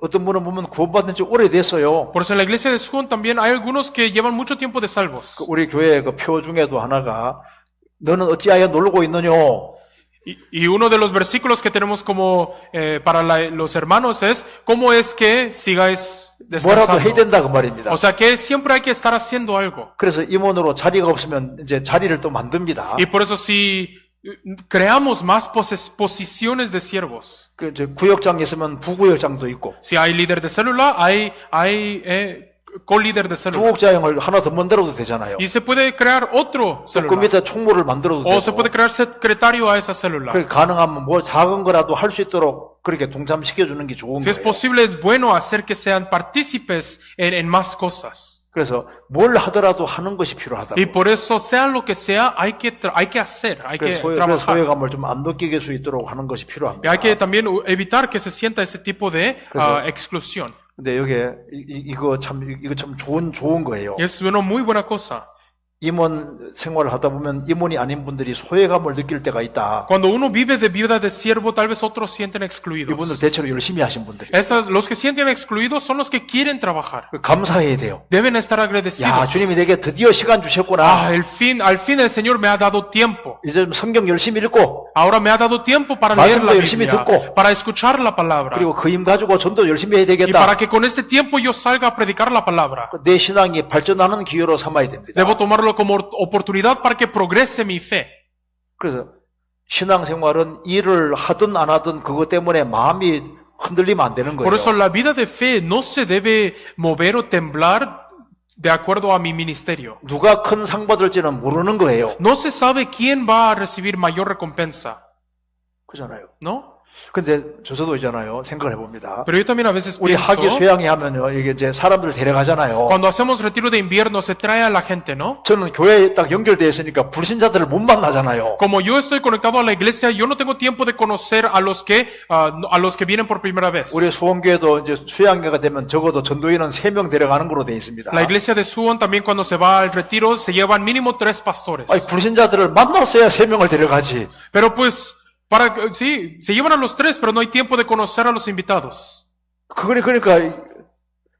어떤 분은 보면 구원받은 지 오래됐어요. Por eso en la iglesia de Suwon también hay algunos que llevan mucho tiempo de salvos. 우리 교회 그 표 중에도 하나가 너는 어찌하여 놀고 있느냐? Y uno de los versículos que tenemos como para los hermanos es ¿cómo es que sigáis 뭐라도 해야 descansando? 된다 그 말입니다. O sea que siempre hay que estar haciendo algo. 그래서 임원으로 자리가 없으면 이제 자리를 또 만듭니다. Y por eso si creamos más posiciones de siervos. 그 이제 구역장이 있으면 부구역장도 있고 Si hay líder de célula, hay co-líder de célula. 부국장을 하나 더 만들어도 되잖아요. Y se puede crear otro 그 célula. 밑에 총무를 만들어도 O se 되고. puede crear secretario a esa célula. 그 가능하면 뭐 작은 거라도 할 수 있도록 그렇게 동참시켜 주는 게 좋은 Si es 거예요. posible, es bueno hacer que sean partícipes en más cosas. 그래서 뭘 하더라도 하는 것이 필요하다. Y por eso, sea lo que sea, hay que hacer, hay que 그래서 trabajar. 소외감을 좀 안 느끼게 수 있도록 하는 것이 Y 필요합니다. hay que también evitar que se sienta ese tipo de exclusión. 근데 여기에 이거 참 좋은 거예요. Y es una muy buena cosa. 임원 생활을 하다 보면 임원이 아닌 분들이 소외감을 느낄 때가 있다. Cuando uno vive de vida de siervo, tal vez otros sienten 이분들 excluidos. 대체로 열심히 하신 분들이 Los que sienten excluidos son los que quieren trabajar. 감사해야 돼요. Deben estar 야, agradecidos. 주님이 내게 드디어 시간 주셨구나. Al fin el Señor me ha dado tiempo. 이제 성경 열심히 읽고 Ahora me ha dado tiempo para leer la 말씀도 열심히 Biblia, 듣고, para escuchar la palabra. 그리고 그 힘 가지고 전도 열심히 해야 Y 되겠다. para que con este tiempo yo salga a predicar la palabra. 내 신앙이 발전하는 기회로 삼아야 됩니다. Debo tomarlo como oportunidad para que progrese mi fe. 그래서 신앙생활은 일을 하든 안 하든 그것 때문에 마음이 흔들리면 안 되는 Por eso 거예요. la vida de fe no se debe mover o temblar de acuerdo a mi ministerio. 누가 큰 상 받을지는 모르는 거예요. No se sabe quién va a recibir mayor recompensa, 그잖아요. ¿no? 근데 저도 있잖아요. 생각을 해봅니다. Pero yo también a veces 우리 pienso, 학교 수양회 하면요. 이게 이제 사람들 데려가잖아요. cuando hacemos retiro de invierno se trae a la gente, ¿no? 저는 교회에 딱 연결되어 있으니까 불신자들을 못 만나잖아요. Como yo estoy conectado a la iglesia, yo no tengo tiempo de conocer a los que vienen por primera vez. 우리 수원교회도 이제 수양회가 되면 적어도 전도인은 3명 데려가는 걸로 되어 있습니다. La iglesia de Suwon también cuando se va al retiro se llevan mínimo 3 pastores. 아니, 불신자들을 만났어야 3명을 데려가지. Pero pues, sí, se llevan a los 3, pero no hay tiempo de conocer a los invitados. 그러니까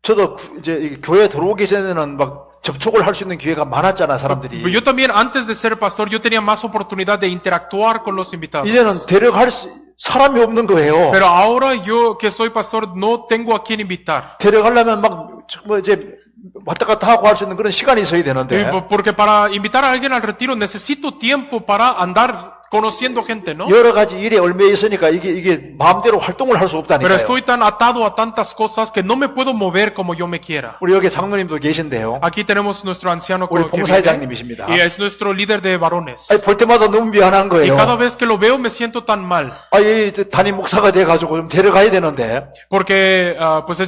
저도 이제 이 교회 들어오기 전에는 막 접촉을 할 수 있는 기회가 많았잖아, 사람들이. Yo también, antes de ser pastor, yo tenía más oportunidad de interactuar con los invitados. 이제는 데려갈 사람이 없는 거예요. Pero ahora yo que soy pastor no tengo a quién invitar. 데려가려면 막 뭐 이제 왔다 갔다 하고 할 수 있는 그런 시간이 있어야 되는데. Porque para invitar a alguien al retiro necesito tiempo para andar conociendo gente, ¿no? 여러 가지 일에 얽매여 있으니까 이게 마음대로 활동을 할 수 Pero 없다니까요. estoy tan atado a tantas cosas que no me puedo mover como yo me quiera. 우리 여기 장로님도 계신데요. Aquí tenemos nuestro anciano 우리 que viene, 봉사회장님이십니다. y es nuestro líder de varones. 아니, 볼 때마다 너무 미안한 Y 거예요. cada vez que lo veo me siento tan mal. 아니, 담임 목사가 돼가지고 좀 데려가야 되는데 Porque, pues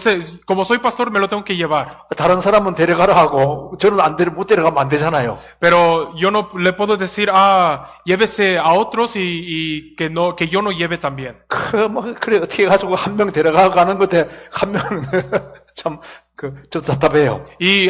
como soy pastor, me lo tengo que llevar. 다른 사람은 데려가라 하고 저는 못 데려가면 안 되잖아요. Pero yo no le puedo decir, llévese a otros y que yo no lleve también. 그래 어떻게 해가지고 한 명 데려가는 건데 한 명은 참 좀 답답해요. Y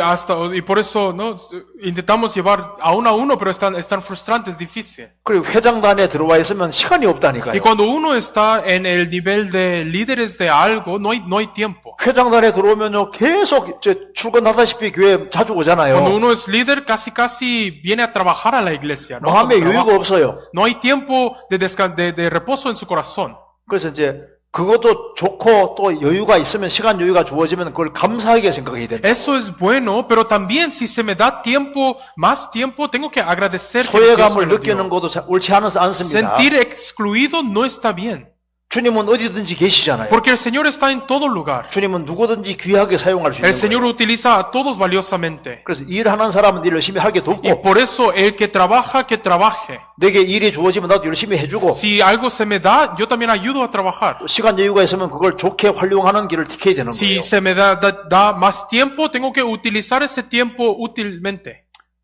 por eso, ¿no? Intentamos llevar a uno, pero están frustrantes, difícil. 그리고 회장단에 들어와 있으면 시간이 Y 없다니까요. cuando uno está en el nivel de líderes de algo, no hay tiempo. 회장단에 들어오면요 계속 이제 출근하다시피 교회 자주 Cuando 오잖아요. uno es líder, casi viene a trabajar a la iglesia, ¿no? 마음에 Como 여유가 trabajo. 없어요. No hay tiempo de reposo en su corazón. 그래서 이제 그것도 좋고 또 여유가 있으면 시간 여유가 주어지면 그걸 감사하게 생각해야 됩니다. Eso es bueno, pero también si se me da tiempo, más tiempo, tengo que agradecer que Dios me 소외감을 lo 느끼는 dio. 것도 옳지 않습니다. Sentir excluido no está bien. 주님은 어디든지 계시잖아요. Porque el Señor está en todo lugar. 주님은 누구든지 귀하게 사용할 수 El 있는 Señor 거예요. utiliza a todos valiosamente. 그래서 일하는 사람은 일 열심히 하게 Y 돕고 por eso el que trabaje. 내게 일이 주어지면 나도 열심히 해주고 Si algo se me da, yo también ayudo a trabajar. 시간 여유가 있으면 그걸 좋게 활용하는 길을 택해야 되는 Si 거예요. se me da más tiempo, tengo que utilizar ese tiempo útilmente.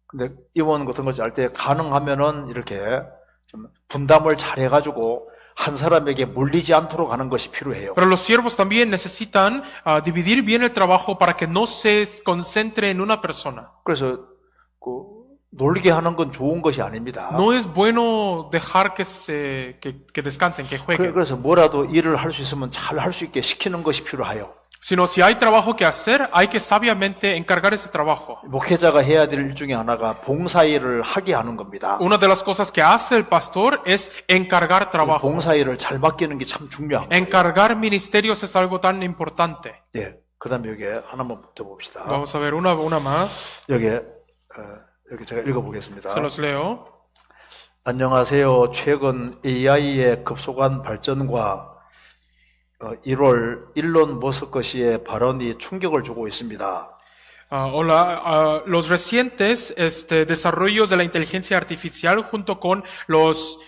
근데 임원 같은 거 짤 때 가능하면은 이렇게 좀 분담을 잘 해가지고 한 사람에게 몰리지 않도록 하는 것이 필요해요. Pero los siervos también necesitan dividir bien el trabajo para que no se concentre en una persona. 그래서 그 놀게 하는 건 좋은 것이 아닙니다. No es bueno dejar que descansen, que jueguen. 그래서 뭐라도 일을 할 수 있으면 잘 할 수 있게 시키는 것이 필요해요. Sino si hay trabajo que hacer, hay que sabiamente encargar ese trabajo. 목회자가 해야 될 일 중에 하나가 봉사일을 하게 하는 겁니다. Una de las cosas que hace el pastor es encargar trabajo. 봉사일을 잘 맡기는 게 참 중요한 거예요. Encargar ministerios es algo tan importante. 예. 그다음에 여기 하나만 더 봅시다. Vamos a ver una más. 여기 제가 읽어보겠습니다. Se los leo. 안녕하세요. 최근 AI의 급속한 발전과 1월 일론 머스크 씨의 발언이 충격을 주고 있습니다. Hola, los recientes desarrollos de la inteligencia artificial junto con los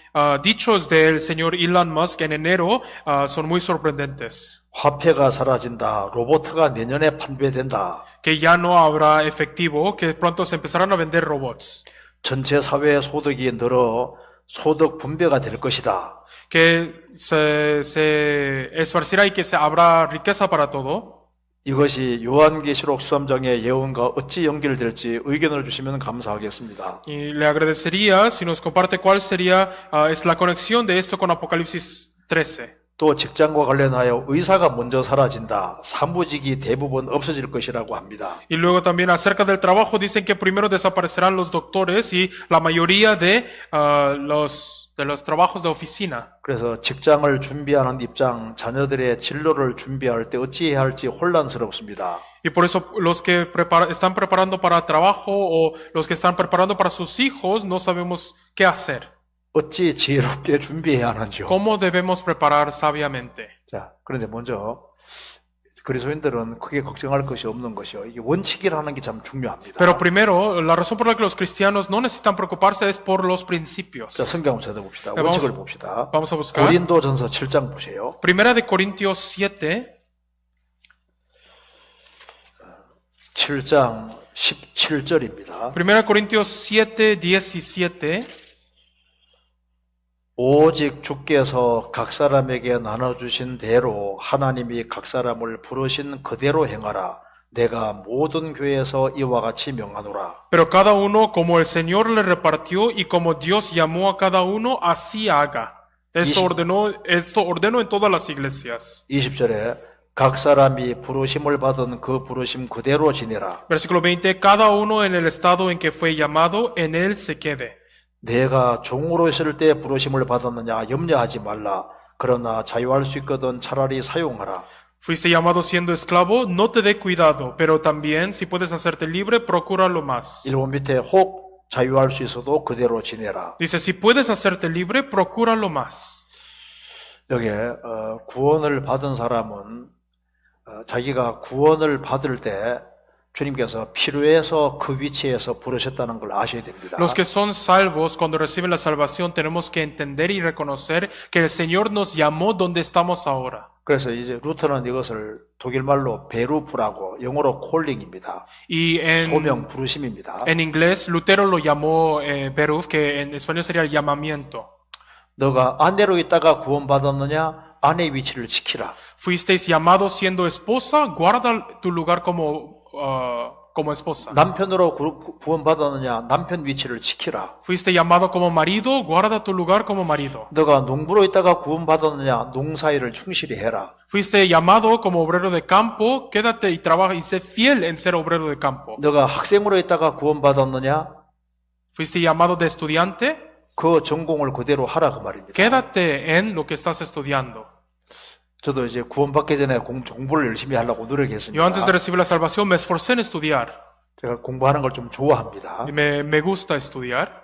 dichos del señor Elon Musk en enero son muy sorprendentes. 화폐가 사라진다. 로봇가 내년에 판매된다. Que ya no habrá efectivo, que pronto se empezarán a vender robots. 전체 사회 소득이 늘어 소득 분배가 될 것이다. Que se esparcirá y que se habrá riqueza para todo. 이것이 요한계시록 13장의 예언과 어찌 연결될지 의견을 주시면 감사하겠습니다. Y le agradecería si nos comparte cuál sería es la conexión de esto con Apocalipsis 13. 또 직장과 관련하여 의사가 먼저 사라진다. 사무직이 대부분 없어질 것이라고 합니다. Y luego también acerca del trabajo dicen que primero desaparecerán los doctores y la mayoría de los trabajos de oficina. 그래서 직장을 준비하는 입장, 자녀들의 진로를 준비할 때 어찌해야 할지 혼란스럽습니다. Y por eso los que están preparando para trabajo o los que están preparando para sus hijos no sabemos qué hacer. 어찌 지혜롭게 준비해야 하는지요. ¿Cómo debemos preparar sabiamente? 자, 그런데 먼저 그리스도인들은 크게 걱정할 것이 없는 것이요. 이게 원칙이라는 게 참 중요합니다. Pero primero, la razón por la que los cristianos no necesitan preocuparse es por los 자, principios. 성경을 찾아봅시다. 네, 원칙을 봅시다. Vamos a buscar. 고린도전서 7장 보세요. Primera de Corintios 7. 7장 17절입니다. Primera de Corintios 7, 17. 오직 주께서 각 사람에게 나눠주신 대로 하나님이 각 사람을 부르신 그대로 행하라. 내가 모든 교회에서 이와 같이 명하노라. Pero cada uno como el Señor le repartió y como Dios llamó a cada uno, así haga. Esto ordeno en todas las iglesias. 20절에 각 사람이 부르심을 받은 그 부르심 그대로 지내라. Versículo 20. Cada uno en el estado en que fue llamado, en él se quede. 내가 종으로 있을 때 부르심을 받았느냐 염려하지 말라. 그러나 자유할 수 있거든 차라리 사용하라. Fuiste llamado siendo esclavo, no te dé cuidado, pero también si puedes hacerte libre, procúralo más. 1번 밑에 혹 자유할 수 있어도 그대로 지내라. Dice, si puedes hacerte libre, procúralo más. 여기에 구원을 받은 사람은 자기가 구원을 받을 때 주님께서 필요해서 그 위치에서 부르셨다는 걸 아셔야 됩니다. Los que son salvos, cuando reciben la salvación, tenemos que entender y reconocer que el Señor nos llamó donde estamos ahora. 그래서 이제 루터는 이것을 독일말로 베루프라고 영어로 콜링입니다. Y 소명 부르심입니다. en inglés, Lutero lo llamó beruf, que en español sería el llamamiento. 너가 아내로 있다가 구원받았느냐? 아내 위치를 지키라. Fuisteis llamados siendo esposa, guarda tu lugar como esposa. 남편으로 구원받았느냐? 남편 위치를 지키라. Fuiste llamado como marido, guarda tu lugar como marido. 너가 농부로 있다가 구원받았느냐? 농사일을 충실히 해라. Fuiste llamado como obrero de campo, quédate y trabaja y sé fiel en ser obrero de campo. 너가 학생으로 있다가 구원받았느냐? Fuiste llamado de estudiante, 그 전공을 그대로 하라 그 말입니다. quédate en lo que estás estudiando. 저도 이제 구원받기 전에 공부를 열심히 하려고 노력했습니다. Yo antes de recibir la salvación me esforcé en estudiar. 제가 공부하는 걸 좀 좋아합니다. Me gusta estudiar.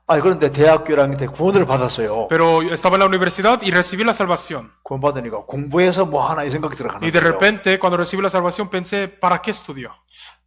그런데 대학교 1학년 때 구원을 받았어요. Pero estaba en la universidad y recibí la salvación. 구원 받으니까 공부해서 뭐 하나 이 생각이 들어가는 Y de 거예요. repente, cuando recibí la salvación, pensé, ¿para qué estudio?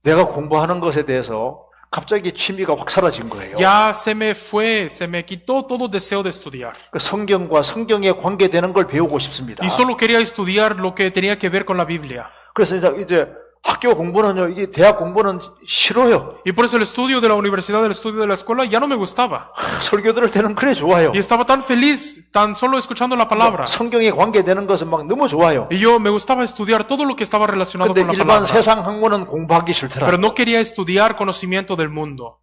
내가 공부하는 것에 대해서 갑자기 취미가 확 사라진 거예요. Ya se me quitó todo deseo de estudiar. 그 성경과 성경에 관계되는 걸 배우고 싶습니다. Y solo quería estudiar lo que tenía que ver con la Biblia. 그래서 이제 학교 공부는요, 이게 대학 공부는 싫어요. Y por eso el estudio de la universidad, el estudio de la escuela ya no me gustaba. 설교 들을 때는 그래 좋아요. Y estaba tan feliz, tan solo escuchando la palabra. 성경에 관계되는 것은 막 너무 좋아요. Y yo me gustaba estudiar todo lo que estaba relacionado 근데 con la 일반 palabra. 세상 학문은 공부하기 싫더라. Pero no quería estudiar conocimiento del mundo.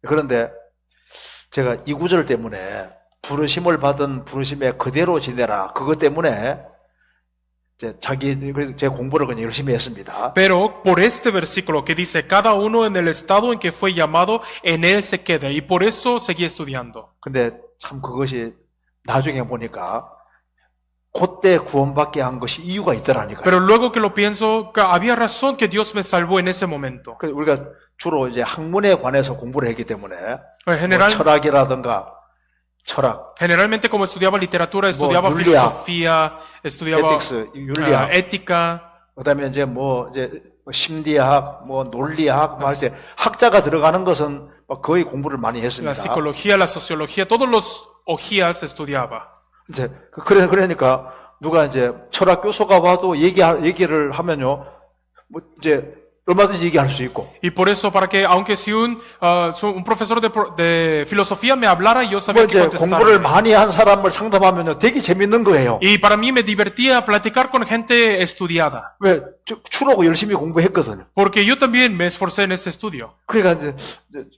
그런데 제가 이 구절 때문에 부르심을 받은 부르심에 그대로 지내라. 그것 때문에 이제 제 공부를 그냥 열심히 했습니다. Pero por este versículo que dice, cada uno en el estado en que fue llamado, en él se queda. Y por eso seguí estudiando. 근데 참 그것이 나중에 보니까 그때 구원받게 한 것이 이유가 있더라니까요. Pero luego que lo pienso, que había razón que Dios me salvó en ese momento. 그래서 우리가 주로 이제 학문에 관해서 공부를 했기 때문에 뭐 General, 철학이라든가 철학, generalmente como estudiaba literatura, estudiaba 윤리학, filosofía, estudiaba 에틱스, 윤리학, ética, 그다음에 이제 뭐 심리학, 뭐 논리학 뭐 할 때 학자가 들어가는 것은 거의 공부를 많이 la 했습니다. psicología, la sociología, todos los OGIAS estudiaba. 이제 그러니까 누가 이제 철학 교수가 와도 얘기를 하면요, 뭐 이제 얼마든지 얘기할 수 있고. Y por eso, para que, aunque si un profesor de filosofía me hablara, yo 뭐 sabía que 이제 공부를 contestar. 많이 한 사람을 상담하면요, 되게 재밌는 거예요. Y para mí me divertía platicar con gente estudiada. 왜 추로고 열심히 공부했거든요. Porque yo también me esforcé en ese estudio. 그러니까 이제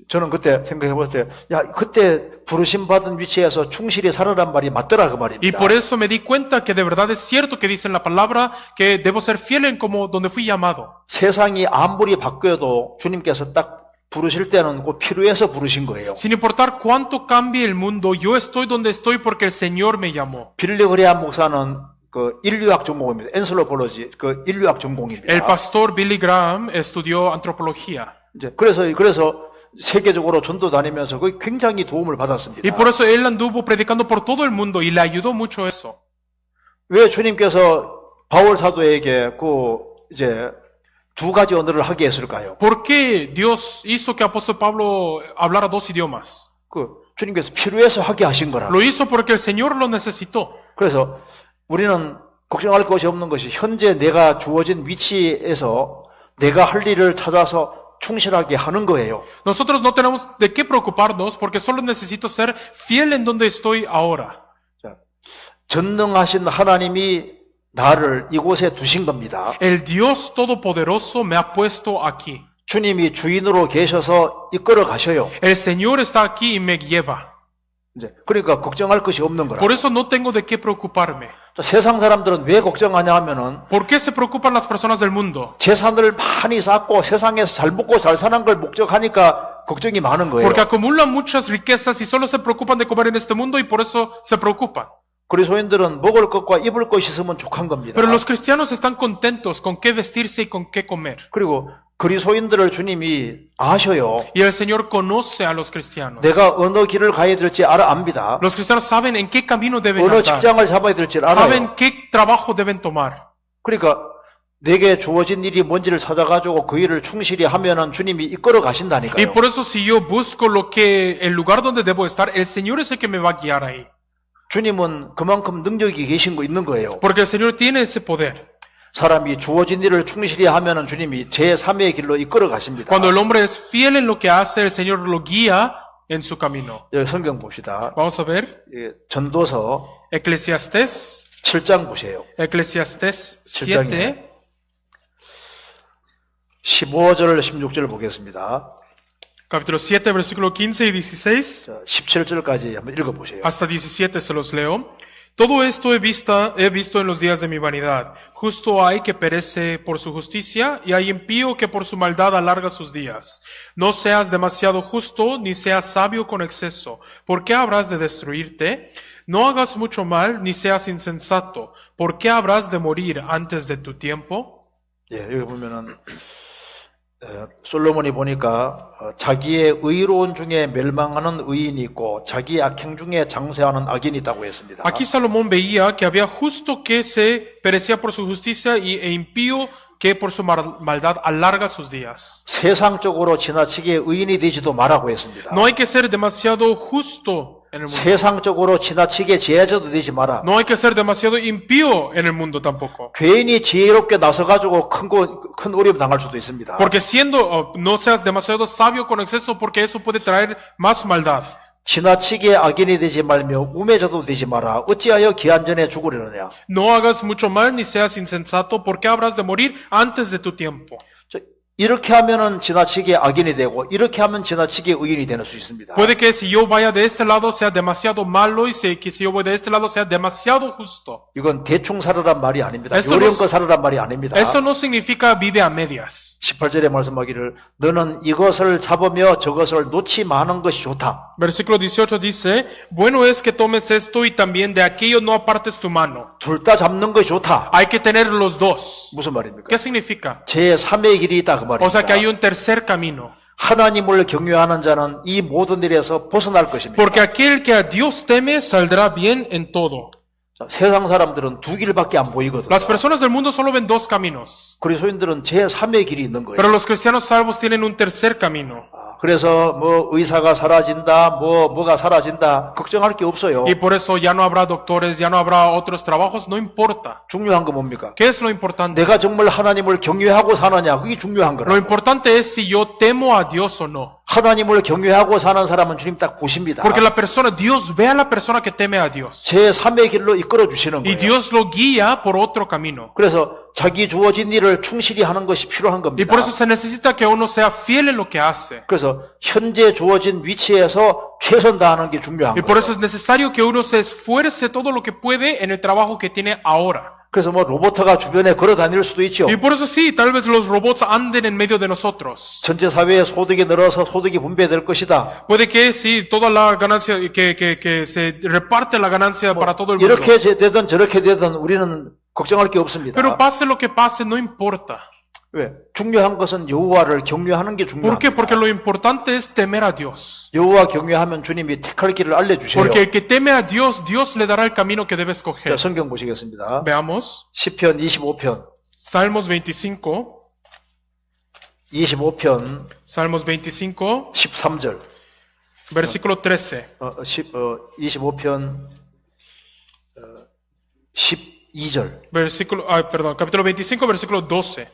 저는 그때 생각해 볼 때, 그때 부르심 받은 위치에서 충실히 살아란 말이 맞더라 그 말입니다. Y por eso me di cuenta que de verdad es cierto que dice en la palabra que debo ser fiel en como donde fui llamado. 세상이 아무리 바뀌어도 주님께서 딱 부르실 때는 그 필요해서 부르신 거예요. Sin importar cuánto cambie el mundo, yo estoy donde estoy porque el Señor me llamó. 빌리 그레이엄 목사는 그 인류학 전공입니다. 엔슬로폴로지 그 인류학 전공입니다. El pastor Billy Graham estudió antropología. 이제 그래서 세계적으로 전도 다니면서 그 굉장히 도움을 받았습니다. Y por eso él anduvo predicando por todo el mundo y le ayudó mucho eso. 왜 주님께서 바울 사도에게 그 이제 두 가지 언어를 하게 했을까요? ¿Por qué Dios hizo que apóstol Pablo hablara dos idiomas? 그 주님께서 필요해서 하게 하신 거라. Lo hizo porque el Señor lo necesitó. 그래서 우리는 걱정할 것이 없는 것이 현재 내가 주어진 위치에서 내가 할 일을 찾아서 충실하게 하는 거예요. Nosotros no tenemos de qué preocuparnos porque solo necesito ser fiel en donde estoy ahora. 자, 전능하신 하나님이 나를 이곳에 두신 겁니다. El Dios Todopoderoso me ha puesto aquí. 주님이 주인으로 계셔서 이끌어 가셔요. El Señor está aquí y me lleva. 이제 그러니까 걱정할 것이 없는 거라. Por eso no tengo de qué preocuparme. 세상 사람들은 왜 걱정하냐 하면은 ¿Por qué se preocupan las personas del mundo? 재산을 많이 쌓고 세상에서 잘 먹고 잘 사는 걸 목적하니까 걱정이 많은 거예요. Porque acumulan muchas riquezas y solo se preocupan de comer en este mundo y por eso se preocupan. 그리스도인들은 먹을 것과 입을 것이 있으면 족한 겁니다. Pero los cristianos están contentos con qué vestirse y con qué comer. 그리고 그리스도인들을 주님이 아셔요. Y el Señor conoce a los cristianos. 내가 어느 길을 가야 될지 압니다. Los cristianos saben en qué camino deben 어느 andar. 직장을 잡아야 될지 알아요. Saben qué trabajo deben tomar. 그러니까 내게 주어진 일이 뭔지를 찾아가지고 그 일을 충실히 하면은 주님이 이끌어 Y 가신다니까요. por eso si yo busco el lugar donde debo estar, el Señor es el que me va a guiar ahí. 주님은 그만큼 능력이 계신 거 있는 거예요. Porque el Señor tiene ese poder. 사람이 주어진 일을 충실히 하면은 주님이 제3의 길로 이끌어 가십니다. Cuando el hombre es fiel en lo que hace, el Señor lo guía en su camino. 여기 성경 봅시다. Vamos a ver. 전도서 Eclesiastés 7장 보세요. Eclesiastés 7장에 7, 15절 16절 보겠습니다. capítulo 7, versículo 15 y 16. 자, 17절까지 한번 읽어보세요. Hasta 17 se los leo. Todo esto he visto en los días de mi vanidad. Justo hay que perece por su justicia, y hay impío que por su maldad alarga sus días. No seas demasiado justo, ni seas sabio con exceso. ¿Por qué habrás de destruirte? No hagas mucho mal, ni seas insensato. ¿Por qué habrás de morir antes de tu tiempo? 예, 여기 보면은 솔로몬이 보니까 자기의 의로운 중에 멸망하는 의인이 있고 자기의 악행 중에 장수하는 악인이 있다고 했습니다. Aquí Salomón veía que había justo que se perecía por su justicia e impío que por su maldad alarga sus días. 세상적으로 지나치게 의인이 되지도 말라고 했습니다. No hay que ser demasiado justo en el mundo. 세상적으로 지나치게 지혜자도 되지 마라. No hay que ser demasiado impío en el mundo tampoco. 괜히 지혜롭게 나서가지고 큰 어려움 당할 수도 있습니다. Porque no seas demasiado sabio con exceso porque eso puede traer más maldad. 지나치게 악인이 되지 말며 우매자도 되지 마라. 어찌하여 기한 전에 죽으려느냐. No hagas mucho mal ni seas insensato porque habrás de morir antes de tu tiempo. 이렇게 하면은 지나치게 악인이 되고 이렇게 하면 지나치게 의인이 될 수 있습니다. Puede que si yo vaya de este lado sea demasiado malo y que si yo voy de este lado sea demasiado justo. 이건 대충 살으란 말이 아닙니다. Esto 요령껏 살으란 말이 아닙니다. Eso no significa vive a medias. 18절에 말씀하기를 너는 이것을 잡으며 저것을 놓지 마는 것이 좋다. Versículo 18 dice, bueno es que tomes esto y también de aquello no apartes tu mano. 둘 다 잡는 것이 좋다. Hay que tener los dos. 무슨 말입니까? ¿Qué significa? 제3의 길이 있다 그 O sea que hay 말입니다. un tercer camino. 하나님을 경외하는 자는 이 모든 일에서 벗어날 것입니다. Porque aquel que a Dios teme saldrá bien en todo. 자, 세상 사람들은 두 길밖에 안 보이거든요. Las personas del mundo solo ven dos caminos. 그리스도인들은 제3의 길이 있는 거예요. Pero los cristianos salvos tienen un tercer camino. 그래서 뭐 의사가 사라진다, 뭐가 사라진다 걱정할 게 없어요. Y por eso ya no habrá doctores, ya no habrá otros trabajos, no importa. 중요한 거 뭡니까? ¿Qué es lo importante? 내가 정말 하나님을 경외하고 사느냐 그게 중요한 Lo 거라고. importante es si yo temo a Dios o no. 하나님을 경외하고 사는 사람은 주님 딱 보십니다. Porque la persona, Dios ve a la persona que teme a Dios. 제3의 길로 이끌어 주시는 Y 거예요. Dios lo guía por otro camino. 그래서 자기 주어진 일을 충실히 하는 것이 필요한 Y 겁니다. por eso se necesita que uno sea fiel en lo que hace. 그래서 현재 주어진 위치에서 최선 다하는 게 중요한 Y por 거예요. eso es necesario que uno se esfuerce todo lo que puede en el trabajo que tiene ahora. 그래서 뭐 로봇가 주변에 걸어 다닐 수도 있죠. Y por eso sí, tal vez los robots anden en medio de nosotros. 전체 사회의 소득이 늘어서 소득이 분배될 것이다. Puede que sí, toda la ganancia, que se reparte la ganancia para todo el mundo. 이렇게 되든 저렇게 되든 우리는 걱정할 게 없습니다. Pero pase lo que pase, no importa. 왜? 중요한 것은 여호와를 경외하는 게 ¿Por qué? 중요합니다. Porque lo importante es temer a Dios. 여호와 경외하면 주님이 택할 길을 알려주세요. Porque el que teme a Dios, Dios le dará el camino que debe 자, escoger. 성경 보시겠습니다. Veamos. 시편 25편, Salmos 25. 25편 Salmos 25, 13절, versículo 13. 25편 12절. Capítulo 25, versículo 12.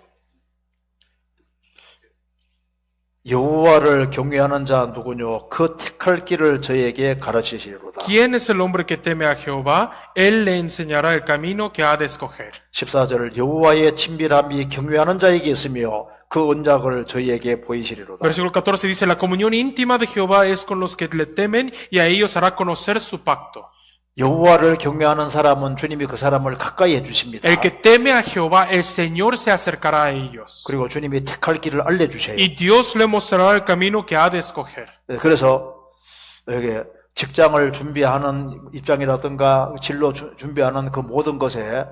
여호와를 경외하는 자 누구뇨? 그 택할 길을 저에게 가르치시리로다. ¿Quién es el hombre que teme a Jehová? Él le enseñará el camino que ha de escoger. 14절 여호와의 친밀함이 경외하는 자에게 있으며 그 언약을 저희에게 보이시리로다. Versículo 14 dice, la comunión íntima de Jehová es con los que le temen y a ellos hará conocer su pacto. 여호와를 경외하는 사람은 주님이 그 사람을 가까이 해주십니다. El que teme a Jehová, el Señor se acercará a ellos. 그리고 주님이 택할 길을 알려주세요. Y Dios le mostrará el camino que ha de escoger. 그래서 이게 직장을 준비하는 입장이라든가 진로 준비하는 그 모든 것에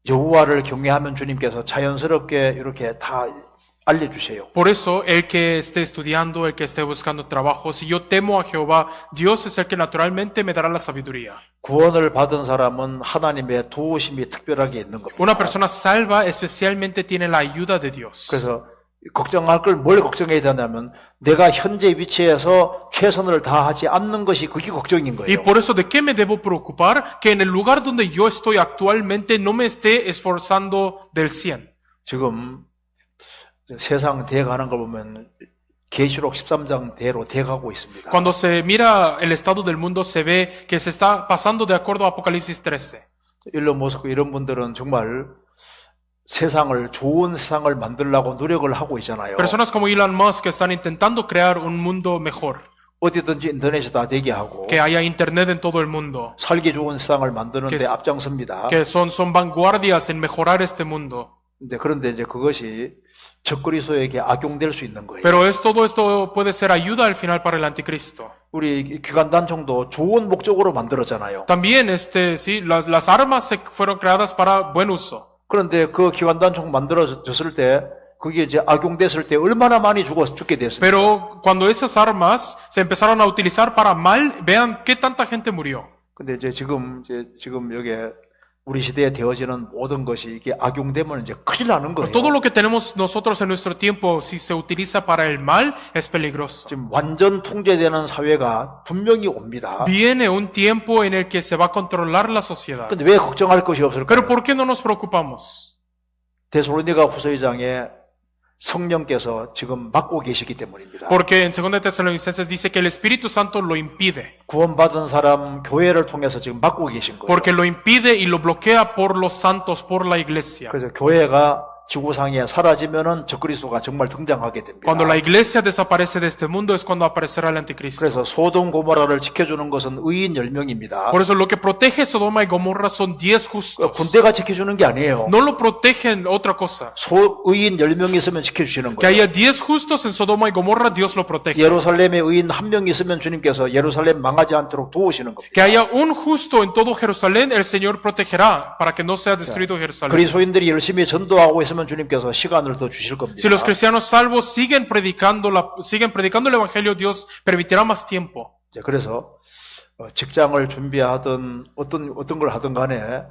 여호와를 경외하면 주님께서 자연스럽게 이렇게 다 알려주세요. Por eso, el que esté estudiando, el que esté buscando trabajo, si yo temo a Jehová, Dios es el que naturalmente me dará la sabiduría. 구원을 받은 사람은 하나님의 도우심이 특별하게 있는 겁니다. Una persona salva especialmente tiene la ayuda de Dios. 그래서 걱정할 걸 뭘 걱정해야 되냐면 내가 현재 위치에서 최선을 다하지 않는 것이 그게 걱정인 Y 거예요. por eso, ¿de qué me debo preocupar? Que en el lugar donde yo estoy actualmente no me esté esforzando del 100. 지금 세상 돼가는 걸 보면 계시록 13장대로 돼가고 있습니다. Cuando se mira el estado del mundo, se ve que se está pasando de acuerdo a Apocalipsis 13. 일론 머스크 이런 분들은 정말 세상을 좋은 세상을 만들려고 노력을 하고 있잖아요. Personas como Elon Musk están intentando crear un mundo mejor, 어디든지 인터넷이 다 되게 하고 que haya internet en todo el mundo, 살기 좋은 세상을 만드는 데 Que- 앞장섭니다. que son vanguardias en mejorar este mundo. 그런데 이제 그것이 적그리스도에게 악용될 수 있는 거예요. Pero todo esto puede ser ayuda al final para el anticristo. 우리 기관단총도 좋은 목적으로 만들었잖아요. También sí, las armas fueron creadas para buen uso. 그런데 그 기관단총 만들어졌을 때 그게 이제 악용됐을 때 얼마나 많이 죽게 됐습니까? Pero cuando esas armas se empezaron a utilizar para mal, vean qué tanta gente murió. 근데 이제 지금 여기 우리 시대에 되어지는 모든 것이 이게 악용되면 이제 큰일 나는 거예요. Todo lo que tenemos nosotros en nuestro tiempo, si se utiliza para el mal, es peligroso. 지금 완전 통제되는 사회가 분명히 옵니다. Viene un tiempo en el que se va a controlar la sociedad. 근데 왜 걱정할 것이 Pero 없을까요? ¿por qué no nos preocupamos? 데살로니가 후서 2장에 성령께서 지금 막고 계시기 때문입니다. Porque en 2 Tesalonicenses dice que el Espíritu Santo lo impide. 구원받은 사람 교회를 통해서 지금 막고 계신 거예요. Porque lo impide y lo bloquea por los santos, por la iglesia. 그래서 교회가 지구상에 사라지면은 적그리스도가 정말 등장하게 됩니다. Cuando la iglesia desaparece de este mundo es cuando aparecerá el anticristo. 그래서 소돔 고모라를 지켜주는 것은 의인 10명입니다. Por eso lo que protege Sodoma y Gomorra son 10 justos. 군대가 지켜주는 게 아니에요. No lo protegen otra cosa. 의인 10명이 있으면 지켜주시는 Que 거예요. haya 10 justos en Sodoma y Gomorra, Dios lo protege. 예루살렘에 의인 1명 있으면 주님께서 예루살렘 망하지 않도록 도우시는 겁니다. Que haya un justo en todo Jerusalén, el Señor protegerá para que no sea destruido Jerusalén. 그리스도인들이 열심히 전도하고 있으면 주님께서 시간을 더 주실 겁니다. Si los cristianos salvos siguen predicando el evangelio, Dios permitirá más tiempo. 그래서 직장을 준비하든 어떤 걸 하든 간에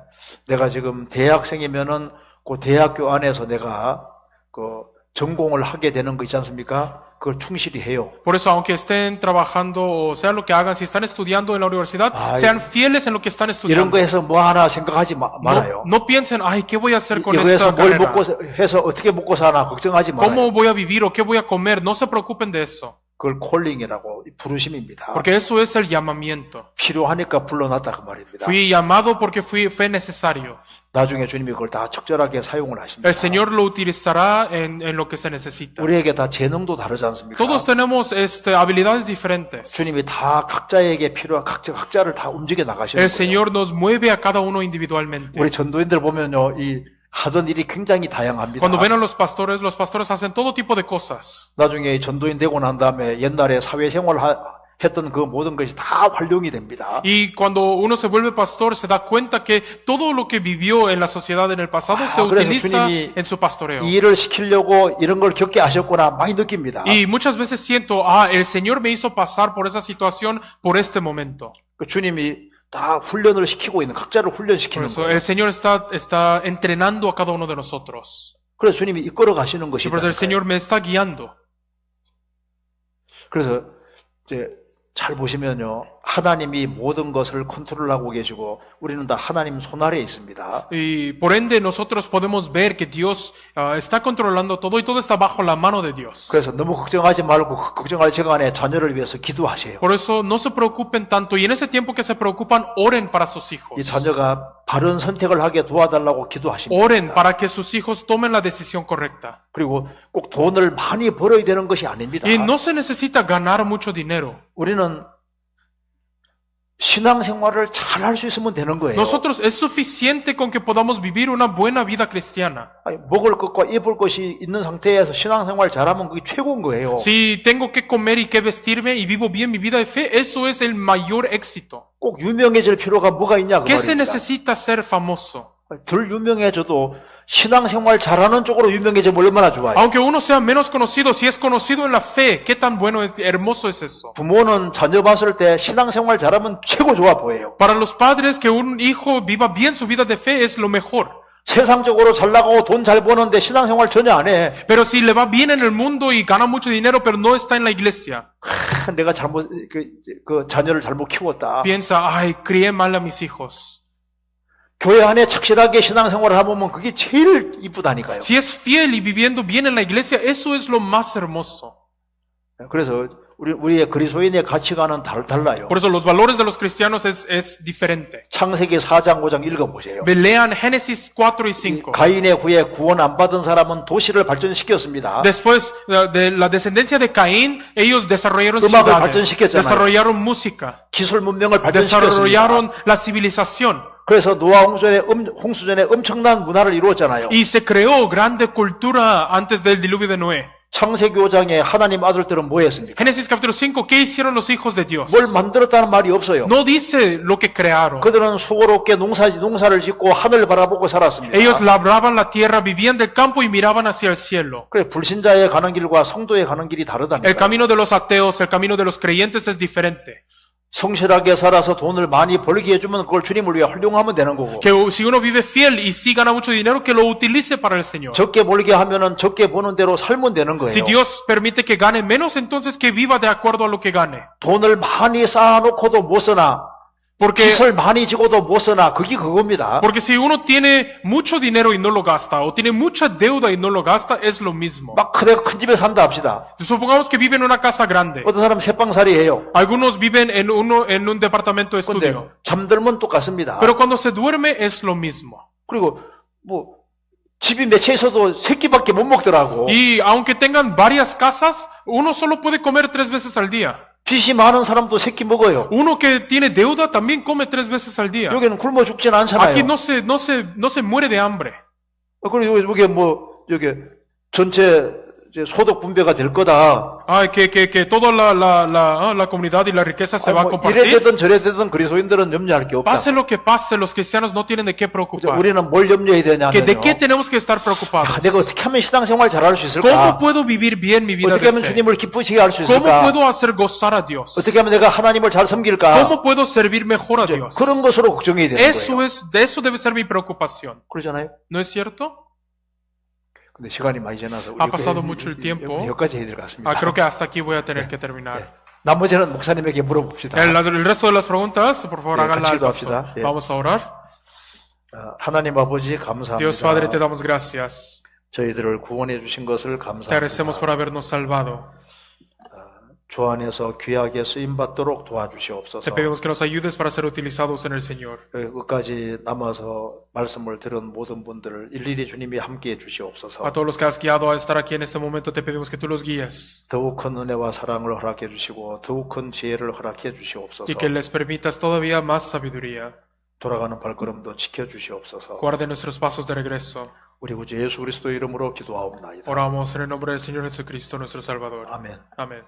내가 지금 대학생이면은 그 대학교 안에서 내가 그 전공을 하게 되는 거 있지 않습니까? 그걸 충실히 해요. Por eso, aunque estén trabajando o sea lo que hagan, si están estudiando en la universidad, sean fieles en lo que están 이런 estudiando. 거 해서 뭐 하나 생각하지 말아요. No piensen, ay, ¿qué voy a hacer con 이거에서 esta 뭘 carrera? 먹고 해서 어떻게 먹고 사나 걱정하지 말아요. ¿Cómo voy a vivir o qué voy a comer? No se preocupen de eso, 그걸 콜링이라고 부르심입니다. porque eso es el llamamiento. 필요하니까 불러놨다 그 말입니다. Fui llamado porque fue necesario. 나중에 주님이 그걸 다 적절하게 사용을 하십니다. El Señor lo utilizará en lo que se necesita. 우리에게 다 재능도 다르지 않습니까? Todos tenemos habilidades diferentes. 주님이 다 각자에게 필요한 각자를 다 움직여 나가시는 El 거예요. Señor nos mueve a cada uno individualmente. 우리 전도인들 보면요, 하던 일이 굉장히 다양합니다. Cuando ven a los pastores hacen todo tipo de cosas. 나중에 전도인 되고 난 다음에 옛날에 사회생활 했던 그 모든 것이 다 활용이 됩니다. Y cuando uno se vuelve pastor, se da cuenta que todo lo que vivió en la sociedad en el pasado se 그래서 utiliza 주님이 en su pastoreo. 이 일을 시키려고 이런 걸 겪게 하셨구나 많이 느낍니다. Y muchas veces siento, el Señor me hizo pasar por esa situación por este momento. 그 주님이 다 훈련을 시키고 있는 각자를 Por 훈련시키는 eso 거예요. el Señor está entrenando a cada uno de nosotros. 그래서 주님이 이끌어 가시는 Y 것이다. por eso el Señor me está guiando. 그래서 이제 잘 보시면요, 하나님이 모든 것을 컨트롤하고 계시고 우리는 다 하나님 손 아래에 있습니다. Y por ende nosotros podemos ver que Dios está controlando todo y todo está bajo la mano de Dios. 그래서 너무 걱정하지 말고 걱정할 시간에 자녀를 위해서 기도하세요. Por eso no se preocupen tanto y en ese tiempo que se preocupan, oren para sus hijos. 이 자녀가 바른 선택을 하게 도와달라고 기도하십니다. Oren para que sus hijos tomen la decisión correcta. 그리고 꼭 돈을 많이 벌어야 되는 것이 아닙니다. Y no se necesita ganar mucho dinero. 우리는 신앙생활을 잘 할 수 있으면 되는 거예요. Nosotros es suficiente con que podamos vivir una buena vida cristiana. 아니, 먹을 것과 입을 것이 있는 상태에서 신앙생활 잘하면 그게 최고인 거예요. Si tengo que comer y que vestirme y vivo bien mi vida de fe, eso es el mayor éxito. 꼭 유명해질 필요가 뭐가 있냐 그 ¿Qué se 말입니다. necesita ser famoso? 덜 유명해져도 신앙생활 잘하는 쪽으로 유명해지면 얼마나 좋아요. Aunque uno sea menos conocido, si es conocido en la fe, qué tan bueno es, hermoso es eso. 부모는 자녀 봤을 때 신앙생활 잘하면 최고 좋아 보여요. Para los padres, que un hijo viva bien su vida de fe es lo mejor. 세상적으로 잘 나가고 돈 잘 버는데 신앙생활 전혀 안 해. Pero si le va bien en el mundo y gana mucho dinero, pero no está en la iglesia, 내가 잘못 그 자녀를 잘못 키웠다. piensa, ay, crié mal a mis hijos. 교회 안에 착실하게 신앙생활을 해보면 그게 제일 이쁘다니까요. Si es fiel y viviendo bien en la iglesia, eso es lo más hermoso. 그래서 우리의 그리스도인의 가치관은 달라요. Por eso los valores de los cristianos es diferente. 창세기 4장 5장 읽어보세요. Lean Génesis 4 y 5. 가인의 후에 구원 안 받은 사람은 도시를 발전시켰습니다. Después de la descendencia de Caín, ellos desarrollaron 음악을 ciudades, 발전시켰잖아요. desarrollaron música, 기술 문명을 발전시켰습니다. desarrollaron la civilización. 그래서 노아 홍수전에 엄청난 문화를 이루었잖아요. Y se creó grande cultura antes del diluvio de Noé. 창세기 5장에 하나님 아들들은 뭐 했습니까? Génesis capítulo 5, ¿qué hicieron los hijos de Dios? 뭘 만들었다는 말이 없어요. No dice lo que crearon. 그들은 수고롭게 농사를 짓고 하늘을 바라보고 살았습니다. Ellos labraban la tierra, vivían del campo y miraban hacia el cielo. 그래, 불신자의 가는 길과 성도의 가는 길이 El 다르다니까. camino de los ateos, el camino de los creyentes es diferente. 성실하게 살아서 돈을 많이 벌게 해주면 그걸 주님을 위해 활용하면 되는 거고, Que si uno vive fiel y sí gana mucho dinero, que lo utilice para el Señor. 적게 벌게 하면은 적게 버는 대로 살면 되는 거예요. Si Dios permite que gane menos, entonces que viva de acuerdo a lo que gane. 돈을 많이 쌓아놓고도 못 쓰나, Porque, 빚을 많이 지고도 못 쓰나, 그게 그겁니다. porque si uno tiene mucho dinero y no lo gasta, o tiene mucha deuda y no lo gasta, es lo mismo. 막 그대가 큰 집에 산다 합시다. Supongamos que vive en una casa grande. 어떤 사람은 새빵살이 해요. Algunos viven en un departamento de 근데 estudio. 잠들면 똑같습니다. Pero cuando se duerme es lo mismo. 그리고 뭐 집이 몇 채 있어도 세 끼밖에 못 먹더라고. Y aunque tengan varias casas, uno solo puede comer 3 veces al día. 빚이 많은 사람도 세 끼 먹어요. Uno que tiene deuda también come 3 veces al día. 여기는 굶어 죽진 Aquí 않잖아요. no se muere de hambre. 그리고 여기 여기 전체 이제 소득 분배가 될 거다. Ah, que toda la comunidad y la riqueza se va a 이래 compartir. 되든 저래 되든 그리스도인들은 염려할 게 없다. Pase lo que pase, los cristianos no tienen de qué preocupar. 우리는 뭘 염려해야 Que ¿De qué 되냐면요. tenemos que estar preocupados? 내가 어떻게 하면 신앙생활 잘할 수 ¿Cómo 있을까? puedo vivir bien mi vida 어떻게 de 하면 fe? 주님을 기쁘시게 할 수 ¿Cómo 있을까? puedo hacer gozar a Dios? 어떻게 하면 내가 하나님을 잘 섬길까? ¿Cómo puedo servir mejor a Dios? 그런 것으로 걱정이 되는 Eso 거예요. de eso debe ser mi preocupación. 그러잖아요. ¿No es cierto? 근데 시간이 많이 지나서 Ha pasado mucho el tiempo. 여기까지 해야 될 것 같습니다. Creo que hasta aquí voy a tener que terminar. 나머지는 목사님에게 물어봅시다. El resto de las preguntas, por favor, 예, háganla al 같이 pastor. 기도합시다. 예. Vamos a orar. 하나님 아버지 감사합니다. Dios Padre, te damos gracias. 저희들을 구원해 주신 것을 Te agradecemos por 감사합니다. habernos salvado. 주 안에서 귀하게 쓰임 받도록 도와주시옵소서. Te pedimos que nos ayudes para ser utilizados en el Señor. 끝까지 남아서 말씀을 들은 모든 분들을 일일이 주님이 함께해 주시옵소서. A todos los que has guiado a estar aquí en este momento, te pedimos que tú los guíes 더욱 큰 은혜와 사랑을 허락해 주시고 더욱 큰 지혜를 허락해 주시옵소서. y que les permitas todavía más sabiduría. 돌아가는 발걸음도 지켜 주시옵소서. Guarde nuestros pasos de regreso. 우리 구주 예수 그리스도 이름으로 기도하옵나이다. Oramos en el nombre del Señor Jesucristo, nuestro Salvador. 아멘. Amén.